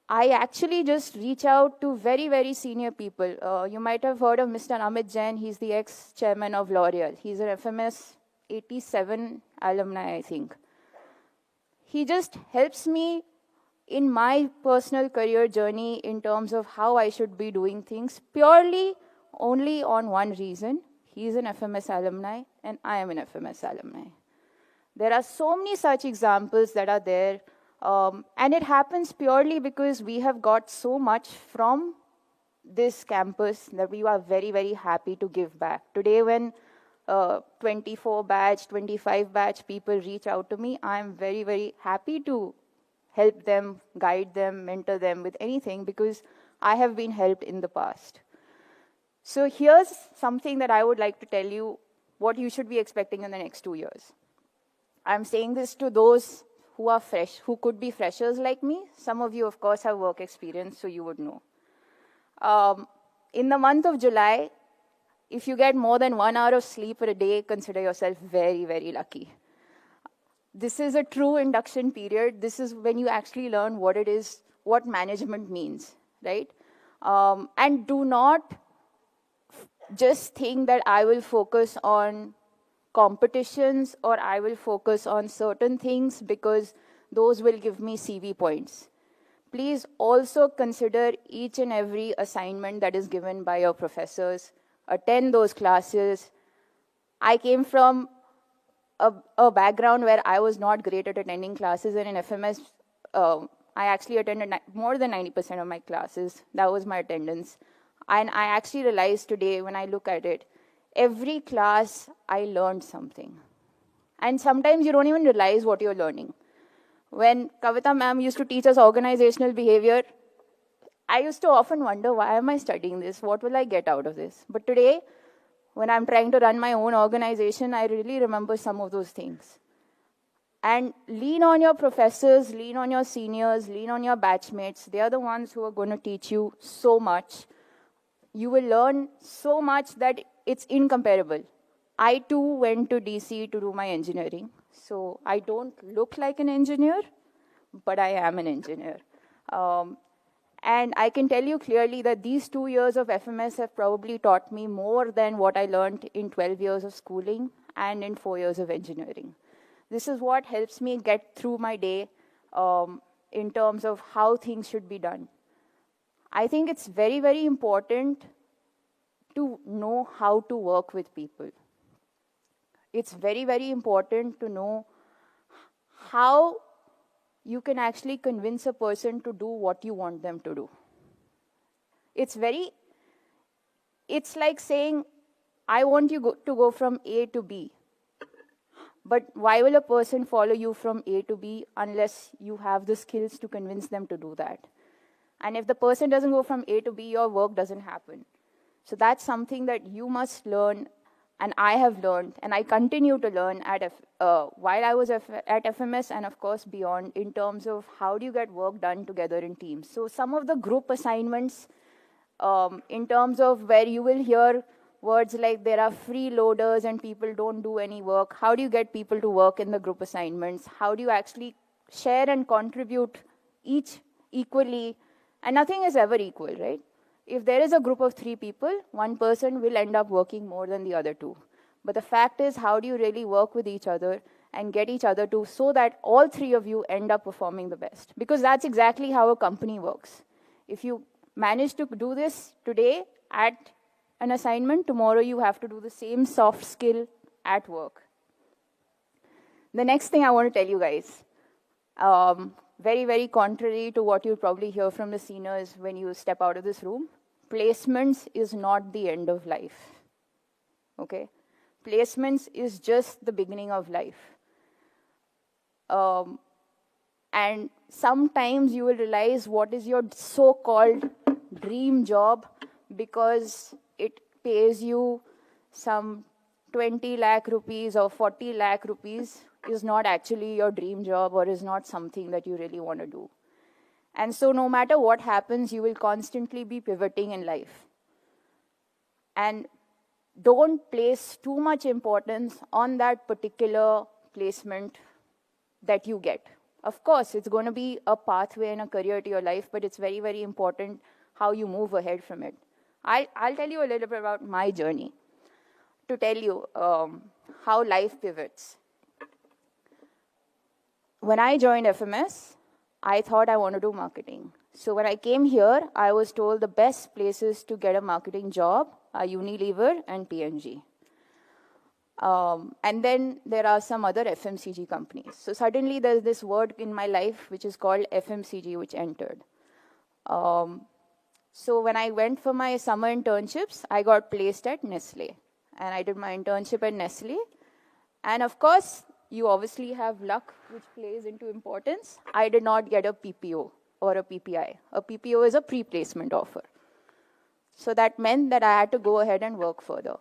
Speaker 7: I actually just reach out to very, very senior people. You might have heard of Mr. Amit Jain. He's the ex-chairman of L'Oreal. He's an FMS 87 alumni, I think. he just helps me in my personal career journey in terms of how I should be doing things, purely only on one reason. He's an FMS alumni and I am an FMS alumni. There are so many such examples that are there, and it happens purely because we have got so much from this campus that we are very, very happy to give back. Today when 24 batch, 25 batch people reach out to me, I'm very, very happy to help them, guide them, mentor them with anything because I have been helped in the past. So here's something that I would like to tell you what you should be expecting in the next 2 years. I'm saying this to those who are fresh, who could be freshers like me. Some of you, of course, have work experience, so you would know. In the month of July, if you get more than 1 hour of sleep a day, consider yourself very, very lucky. This is a true induction period. This is when you actually learn what it is, what management means, right? And do not just think that I will focus on competitions or I will focus on certain things because those will give me CV points. Please also consider each and every assignment that is given by your professors. Attend those classes. I came from a background where I was not great at attending classes, and in FMS, I actually attended more than 90% of my classes. That was my attendance. And I actually realized today when I look at it, every class I learned something. And sometimes you don't even realize what you're learning. When Kavita ma'am used to teach us organizational behavior, I used to often wonder, why am I studying this? What will I get out of this? But today, when I'm trying to run my own organization, I really remember some of those things. And lean on your professors, lean on your seniors, lean on your batchmates. They are the ones who are going to teach you so much. You will learn so much that it's incomparable. I too went to DC to do my engineering. So I don't look like an engineer, but I am an engineer. And I can tell you clearly that these 2 years of FMS have probably taught me more than what I learned in 12 years of schooling and in 4 years of engineering. This is what helps me get through my day in terms of how things should be done. I think it's very, very important to know how to work with people. It's very, very important to know how you can actually convince a person to do what you want them to do. It's like saying, I want you to go from A to B. But why will a person follow you from A to B unless you have the skills to convince them to do that? And if the person doesn't go from A to B, your work doesn't happen. So that's something that you must learn, and I have learned, and I continue to learn while I was at FMS and, of course, beyond, in terms of how do you get work done together in teams. So some of the group assignments, in terms of where you will hear words like there are freeloaders and people don't do any work. How do you get people to work in the group assignments? How do you actually share and contribute each equally? And nothing is ever equal, right? If there is a group of 3 people, one person will end up working more than the other 2. But the fact is, how do you really work with each other and get each other to, so that all 3 of you end up performing the best? Because that's exactly how a company works. If you manage to do this today at an assignment, tomorrow you have to do the same soft skill at work. The next thing I want to tell you guys, very, very contrary to what you'll probably hear from the seniors when you step out of this room, placements is not the end of life, okay? Placements is just the beginning of life. And sometimes you will realize what is your so-called dream job because it pays you some 20 lakh rupees or 40 lakh rupees is not actually your dream job or is not something that you really want to do. And so no matter what happens, you will constantly be pivoting in life. And don't place too much importance on that particular placement that you get. Of course, it's going to be a pathway and a career to your life, but it's very, very important how you move ahead from it. I'll tell you a little bit about my journey to tell you how life pivots. when I joined FMS, I thought I want to do marketing. So when I came here, I was told the best places to get a marketing job are Unilever and P&G. And then there are some other FMCG companies. So suddenly there's this word in my life which is called FMCG, which entered. So when I went for my summer internships, I got placed at Nestle. And I did my internship at Nestle. And of course, you obviously have luck, which plays into importance. I did not get a PPO or a PPI. A PPO is a pre-placement offer. So that meant that I had to go ahead and work further.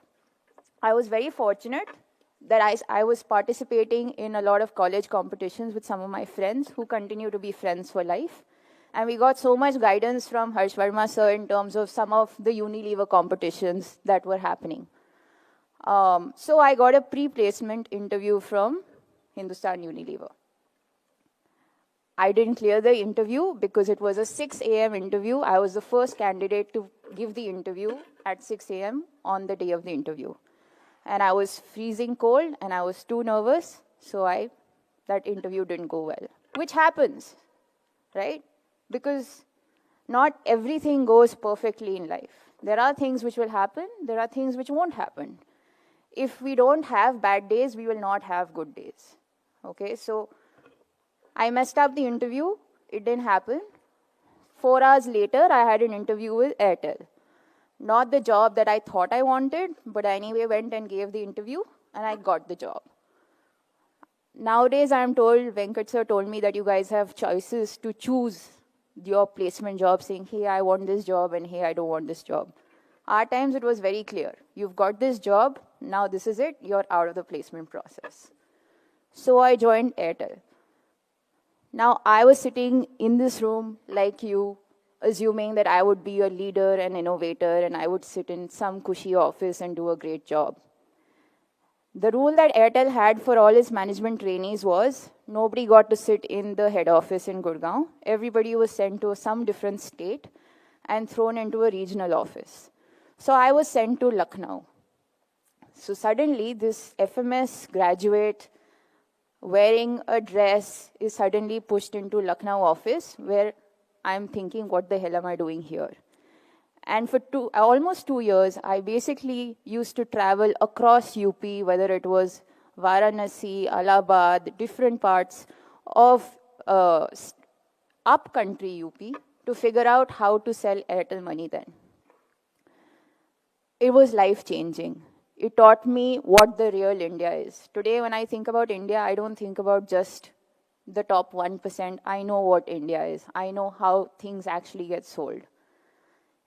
Speaker 7: I was very fortunate that I was participating in a lot of college competitions with some of my friends who continue to be friends for life. And we got so much guidance from Reshbha sir in terms of some of the Unilever competitions that were happening. So I got a pre-placement interview from Hindustan Unilever. I didn't clear the interview because it was a 6 a.m. interview. I was the first candidate to give the interview at 6 a.m. on the day of the interview. And I was freezing cold and I was too nervous, so that interview didn't go well. Which happens, right? Because not everything goes perfectly in life. There are things which will happen, there are things which won't happen. If we don't have bad days, we will not have good days. Okay, so I messed up the interview, it didn't happen. 4 hours later, I had an interview with Airtel. Not the job that I thought I wanted, but I anyway went and gave the interview, and I got the job. Nowadays, I'm told, Venkat sir told me that you guys have choices to choose your placement job, saying, hey, I want this job, and hey, I don't want this job. Our times, it was very clear. You've got this job, now this is it, you're out of the placement process. So I joined Airtel. Now, I was sitting in this room like you, assuming that I would be a leader and innovator and I would sit in some cushy office and do a great job. The rule that Airtel had for all its management trainees was nobody got to sit in the head office in Gurgaon. Everybody was sent to some different state and thrown into a regional office. So I was sent to Lucknow. So suddenly this FMS graduate wearing a dress is suddenly pushed into Lucknow office where I'm thinking, what the hell am I doing here? And for almost 2 years, I basically used to travel across UP, whether it was Varanasi, Allahabad, different parts of up-country UP to figure out how to sell Airtel Money then. It was life-changing. It taught me what the real India is. Today, when I think about India, I don't think about just the top 1%. I know what India is. I know how things actually get sold.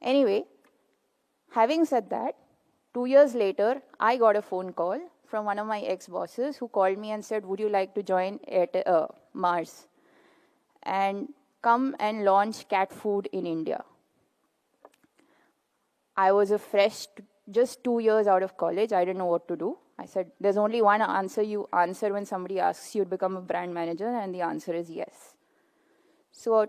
Speaker 7: Anyway, having said that, 2 years later, I got a phone call from one of my ex-bosses who called me and said, would you like to join Mars and come and launch cat food in India? I was a fresh, just 2 years out of college. I didn't know what to do. I said, there's only one answer you answer when somebody asks you to become a brand manager, and the answer is yes. So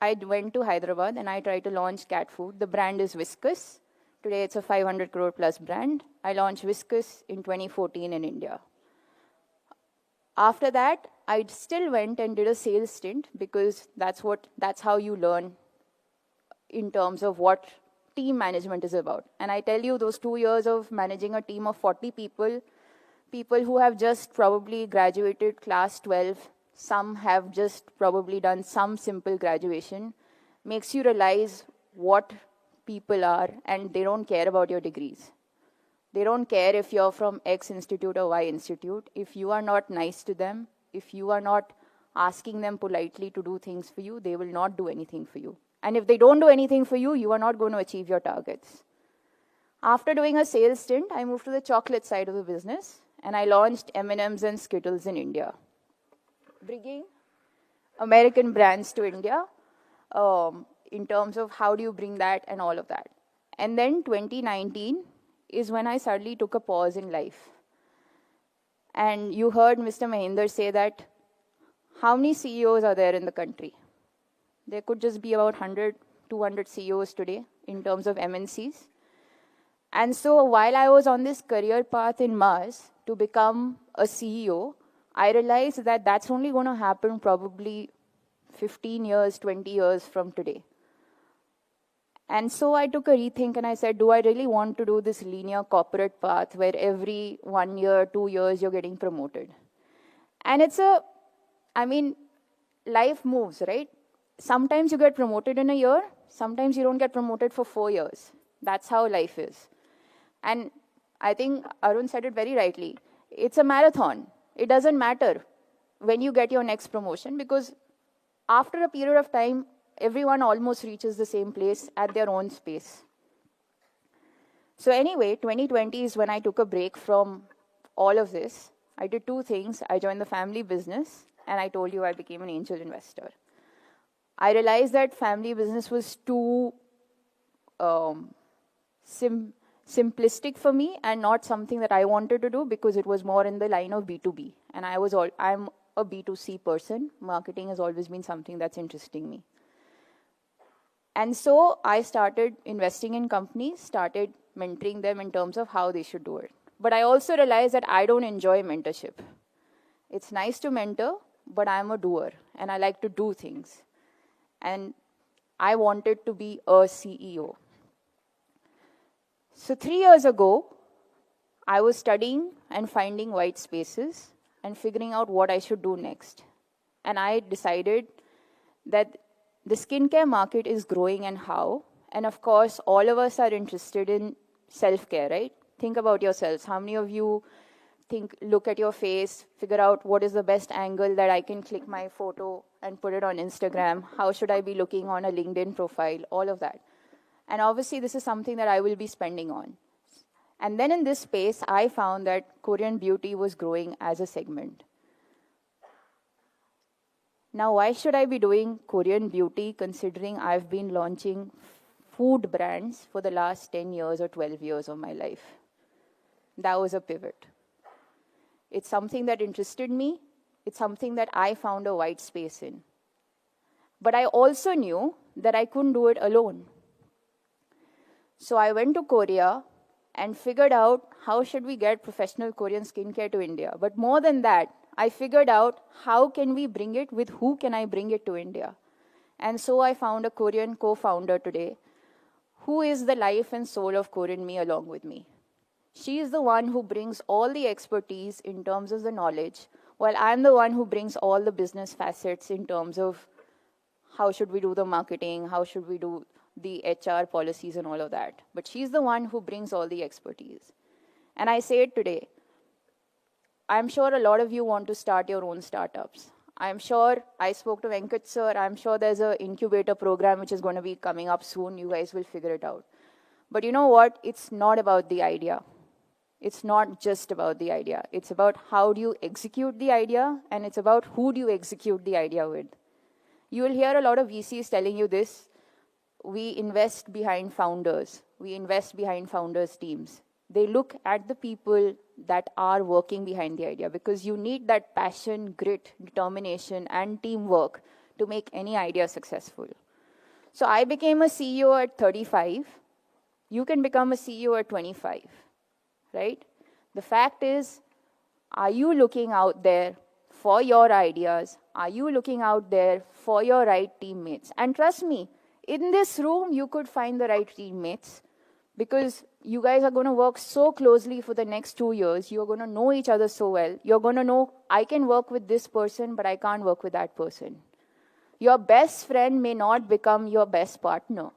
Speaker 7: I went to Hyderabad and I tried to launch cat food. The brand is Whiskas. Today it's a 500 crore plus brand. I launched Whiskas in 2014 in India. After that, I still went and did a sales stint because that's how you learn in terms of what team management is about. And I tell you, those 2 years of managing a team of 40 people who have just probably graduated class 12, some have just probably done some simple graduation, makes you realize what people are, and they don't care about your degrees. They don't care if you're from X institute or Y institute. If you are not nice to them, if you are not asking them politely to do things for you, they will not do anything for you. And if they don't do anything for you, you are not going to achieve your targets. After doing a sales stint, I moved to the chocolate side of the business, and I launched M&Ms and Skittles in India, bringing American brands to India in terms of how do you bring that and all of that. And then 2019 is when I suddenly took a pause in life. And you heard Mr. Mahinder say that how many CEOs are there in the country? There could just be about 100, 200 CEOs today in terms of MNCs. And so while I was on this career path in Mars to become a CEO, I realized that that's only going to happen probably 15 years, 20 years from today. And so I took a rethink and I said, do I really want to do this linear corporate path where every 1 year, 2 years, you're getting promoted? And life moves, right? Sometimes you get promoted in a year, sometimes you don't get promoted for 4 years. That's how life is. And I think Arun said it very rightly. It's a marathon. It doesn't matter when you get your next promotion, because after a period of time, everyone almost reaches the same place at their own space. So anyway, 2020 is when I took a break from all of this. I did 2 things. I joined the family business, and I told you I became an angel investor. I realized that family business was too simplistic for me and not something that I wanted to do, because it was more in the line of B2B. And I'm a B2C person. Marketing has always been something that's interesting me. And so I started investing in companies, started mentoring them in terms of how they should do it. But I also realized that I don't enjoy mentorship. It's nice to mentor, but I'm a doer, and I like to do things. And I wanted to be a CEO. So 3 years ago, I was studying and finding white spaces and figuring out what I should do next. And I decided that the skincare market is growing and how. And of course, all of us are interested in self-care, right? Think about yourselves. How many of you look at your face, figure out what is the best angle that I can click my photo and put it on Instagram? How should I be looking on a LinkedIn profile? All of that. And obviously, this is something that I will be spending on. And then in this space, I found that Korean beauty was growing as a segment. Now, why should I be doing Korean beauty considering I've been launching food brands for the last 10 years or 12 years of my life? That was a pivot. It's something that interested me. It's something that I found a white space in. But I also knew that I couldn't do it alone. So I went to Korea and figured out how should we get professional Korean skincare to India. But more than that, I figured out how can we bring it, with who can I bring it to India. And so I found a Korean co-founder today who is the life and soul of Korean me along with me. She is the one who brings all the expertise in terms of the knowledge, while I'm the one who brings all the business facets in terms of how should we do the marketing, how should we do the HR policies and all of that. But she's the one who brings all the expertise. And I say it today, I'm sure a lot of you want to start your own startups. I'm sure I spoke to Venkat sir. I'm sure there's an incubator program which is going to be coming up soon. You guys will figure it out. But you know what? It's not about the idea. It's not just about the idea. It's about how do you execute the idea, and it's about who do you execute the idea with. You will hear a lot of VCs telling you this. We invest behind founders. We invest behind founders' teams. They look at the people that are working behind the idea, because you need that passion, grit, determination, and teamwork to make any idea successful. So I became a CEO at 35. You can become a CEO at 25, right? The fact is, are you looking out there for your ideas? Are you looking out there for your right teammates? And trust me, in this room, you could find the right teammates, because you guys are going to work so closely for the next 2 years. You're going to know each other so well. You're going to know, I can work with this person, but I can't work with that person. Your best friend may not become your best partner,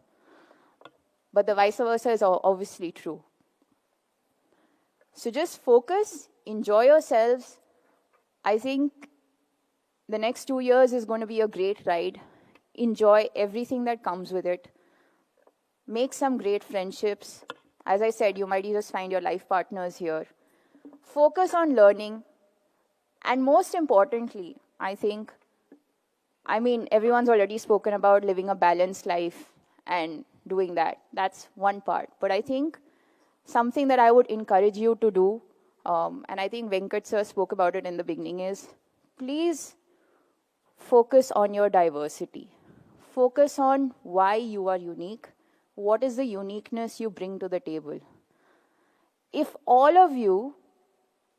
Speaker 7: but the vice versa is obviously true. So just focus, enjoy yourselves. I think the next 2 years is going to be a great ride. Enjoy everything that comes with it. Make some great friendships. As I said, you might just find your life partners here. Focus on learning. And most importantly, everyone's already spoken about living a balanced life and doing that. That's one part. But I think something that I would encourage you to do, and I think Venkat sir spoke about it in the beginning, is please focus on your diversity. Focus on why you are unique. What is the uniqueness you bring to the table? If all of you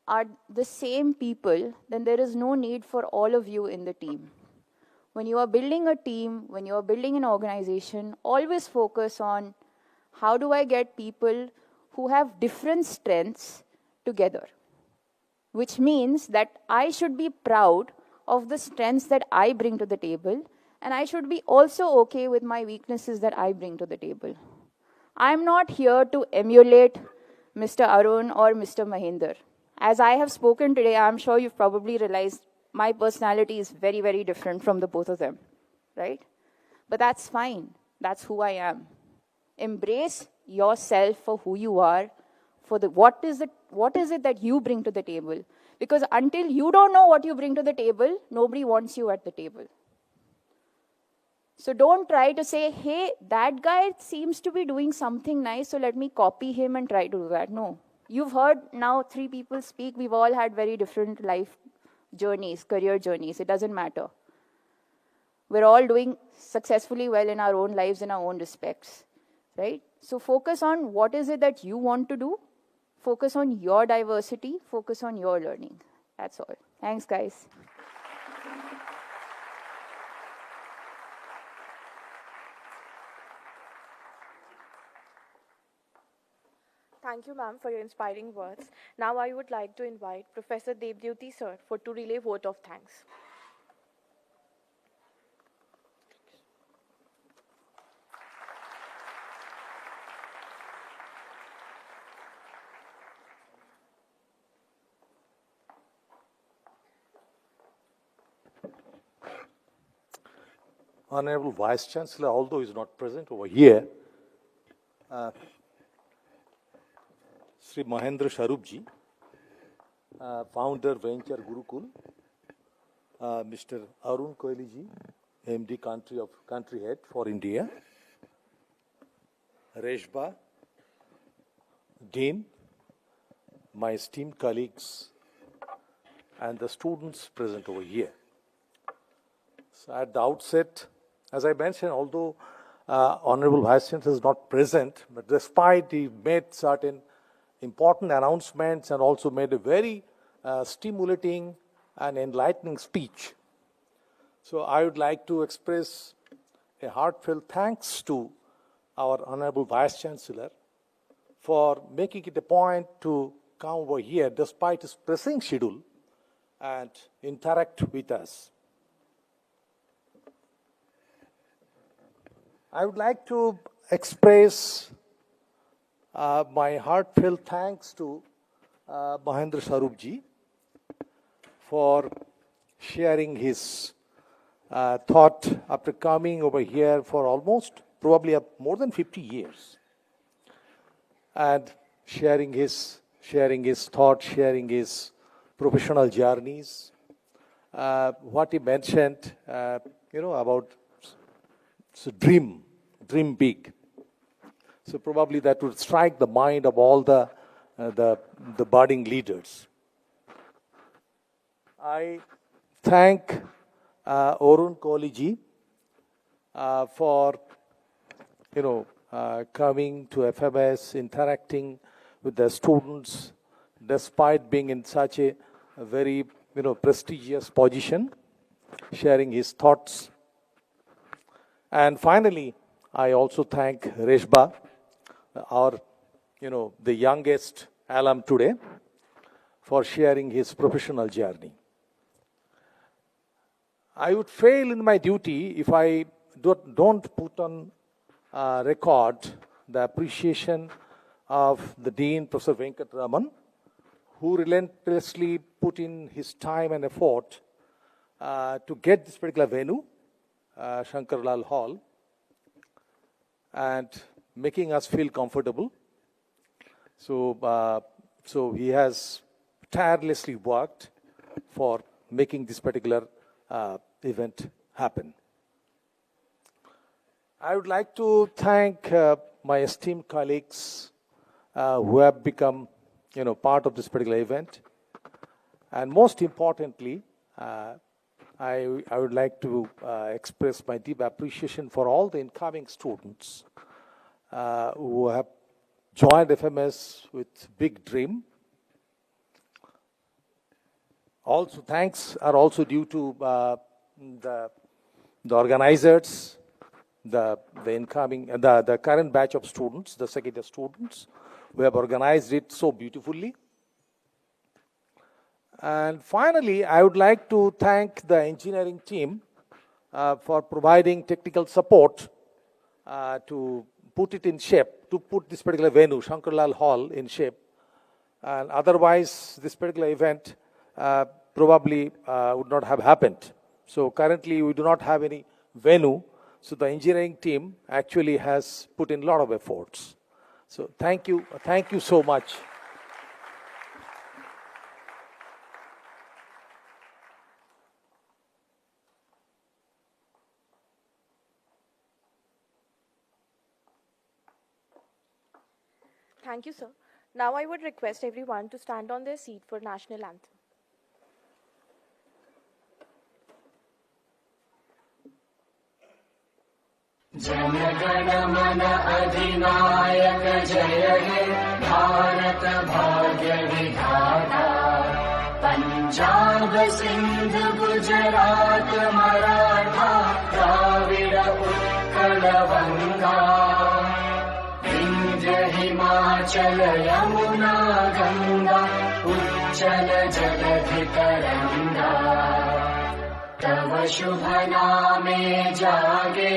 Speaker 7: are the same people, then there is no need for all of you in the team. When you are building a team, when you are building an organization, always focus on how do I get people who have different strengths together, which means that I should be proud of the strengths that I bring to the table, and I should be also okay with my weaknesses that I bring to the table. I'm not here to emulate Mr. Arun or Mr. Mahinder. As I have spoken today, I'm sure you've probably realized my personality is very, very different from the both of them, right? But that's fine. That's who I am. Embrace yourself for who you are, for what is it that you bring to the table. Because until you don't know what you bring to the table, nobody wants you at the table. So don't try to say, hey, that guy seems to be doing something nice, so let me copy him and try to do that. No. You've heard now 3 people speak. We've all had very different life journeys, career journeys. It doesn't matter. We're all doing successfully well in our own lives, in our own respects, right? So focus on what is it that you want to do. Focus on your diversity. Focus on your learning. That's all. Thanks, guys.
Speaker 1: Thank you, ma'am, for your inspiring words. Now I would like to invite Professor Devdyoti sir to relay vote of thanks.
Speaker 8: Honorable Vice Chancellor, although he is not present over here, Sri Mahendra Sharupji, founder Venture Gurukul, Mr. Arun Koiliji, MD country head for India, Reshbha, Dean, my esteemed colleagues, and the students present over here. So at the outset, as I mentioned, although Honorable Vice Chancellor is not present, but despite he made certain important announcements and also made a very stimulating and enlightening speech. So I would like to express a heartfelt thanks to our Honorable Vice Chancellor for making it a point to come over here despite his pressing schedule and interact with us. I would like to express my heartfelt thanks to Mahendra Sharupji for sharing his thought after coming over here for almost probably more than 50 years and sharing his thoughts, sharing his professional journeys. What he mentioned, about dream big. So probably that would strike the mind of all the budding leaders. I thank Arun Koiliji for coming to FMS, interacting with the students, despite being in such a very prestigious position, sharing his thoughts. And finally, I also thank Reshbha, our, the youngest alum today, for sharing his professional journey. I would fail in my duty if I don't put on record the appreciation of the Dean, Professor Venkatraman, who relentlessly put in his time and effort to get this particular venue, Shankarlal Hall, and making us feel comfortable. So he has tirelessly worked for making this particular event happen. I would like to thank my esteemed colleagues who have become, part of this particular event. And most importantly, I would like to express my deep appreciation for all the incoming students who have joined FMS with big dream, Also, thanks are also due to the organizers, the current batch of students, the second year students, who have organized it so beautifully. And finally, I would like to thank the engineering team for providing technical support to put it in shape, to put this particular venue, Shankarlal Hall, in shape. And otherwise, this particular event probably would not have happened. So currently, we do not have any venue. So the engineering team actually has put in a lot of efforts. So thank you so much.
Speaker 1: Thank you, sir. Now I would request everyone to stand on their seat for national anthem.
Speaker 9: जनगण मन अधिनायक जय हे भारत भाग्य विधाता पंजाब सिंध गुजरात मराठा द्राविड़ उत्कल गंगा विंध्य हिमाचल यमुना गंगा उच्चल जलधि तरंगा तव शुभ नामे जागे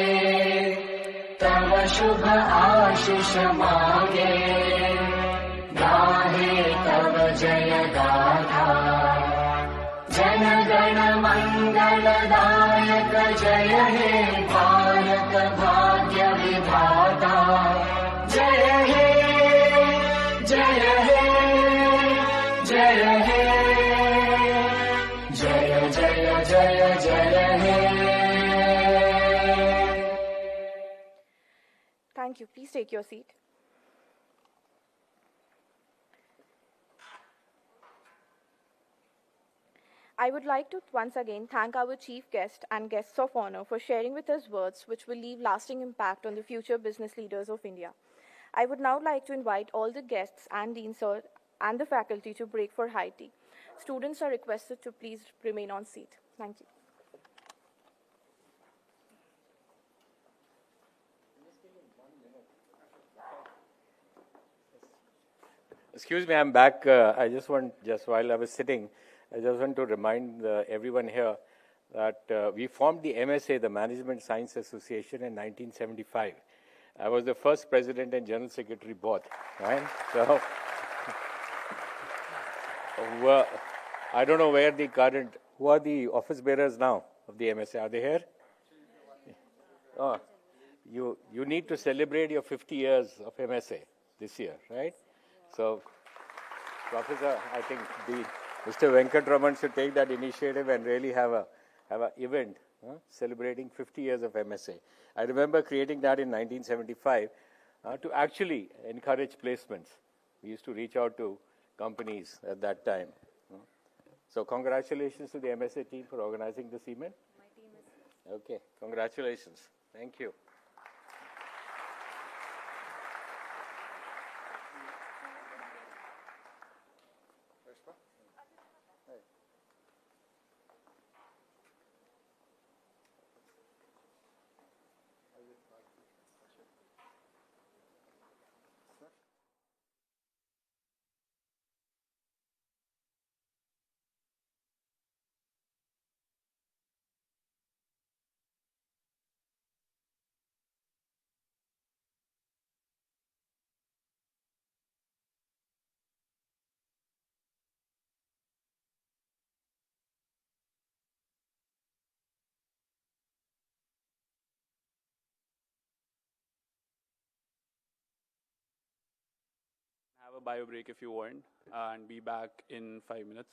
Speaker 9: तव शुभ आशीष मांगे गाहे तव जय गाथा जन गण मंगलदायक जय हे भारत भाग्य विधाता जय हे जय हे जय हे जय जय जय जय हे
Speaker 1: Thank you. Please take your seat. I would like to once again thank our chief guest and guests of honor for sharing with us words which will leave lasting impact on the future business leaders of India. I would now like to invite all the guests and deans and the faculty to break for high tea. Students are requested to please remain on seat. Thank you.
Speaker 6: Excuse me, I'm back. I just while I was sitting, I just want to remind everyone here that we formed the MSA, the Management Science Association, in 1975. I was the first president and general secretary both, right? So, well, I don't know where the current, who are the office bearers now of the MSA? Are they here? Oh, you need to celebrate your 50 years of MSA this year, right? So, Professor, I think Mr. Venkatraman should take that initiative and really have a event celebrating 50 years of MSA. I remember creating that in 1975 to actually encourage placements. We used to reach out to companies at that time. So congratulations to the MSA team for organizing this event. My team is. Okay, congratulations. Thank you.
Speaker 4: Reshbha? Hey.
Speaker 10: Have a bio break if you want, and be back in 5 minutes.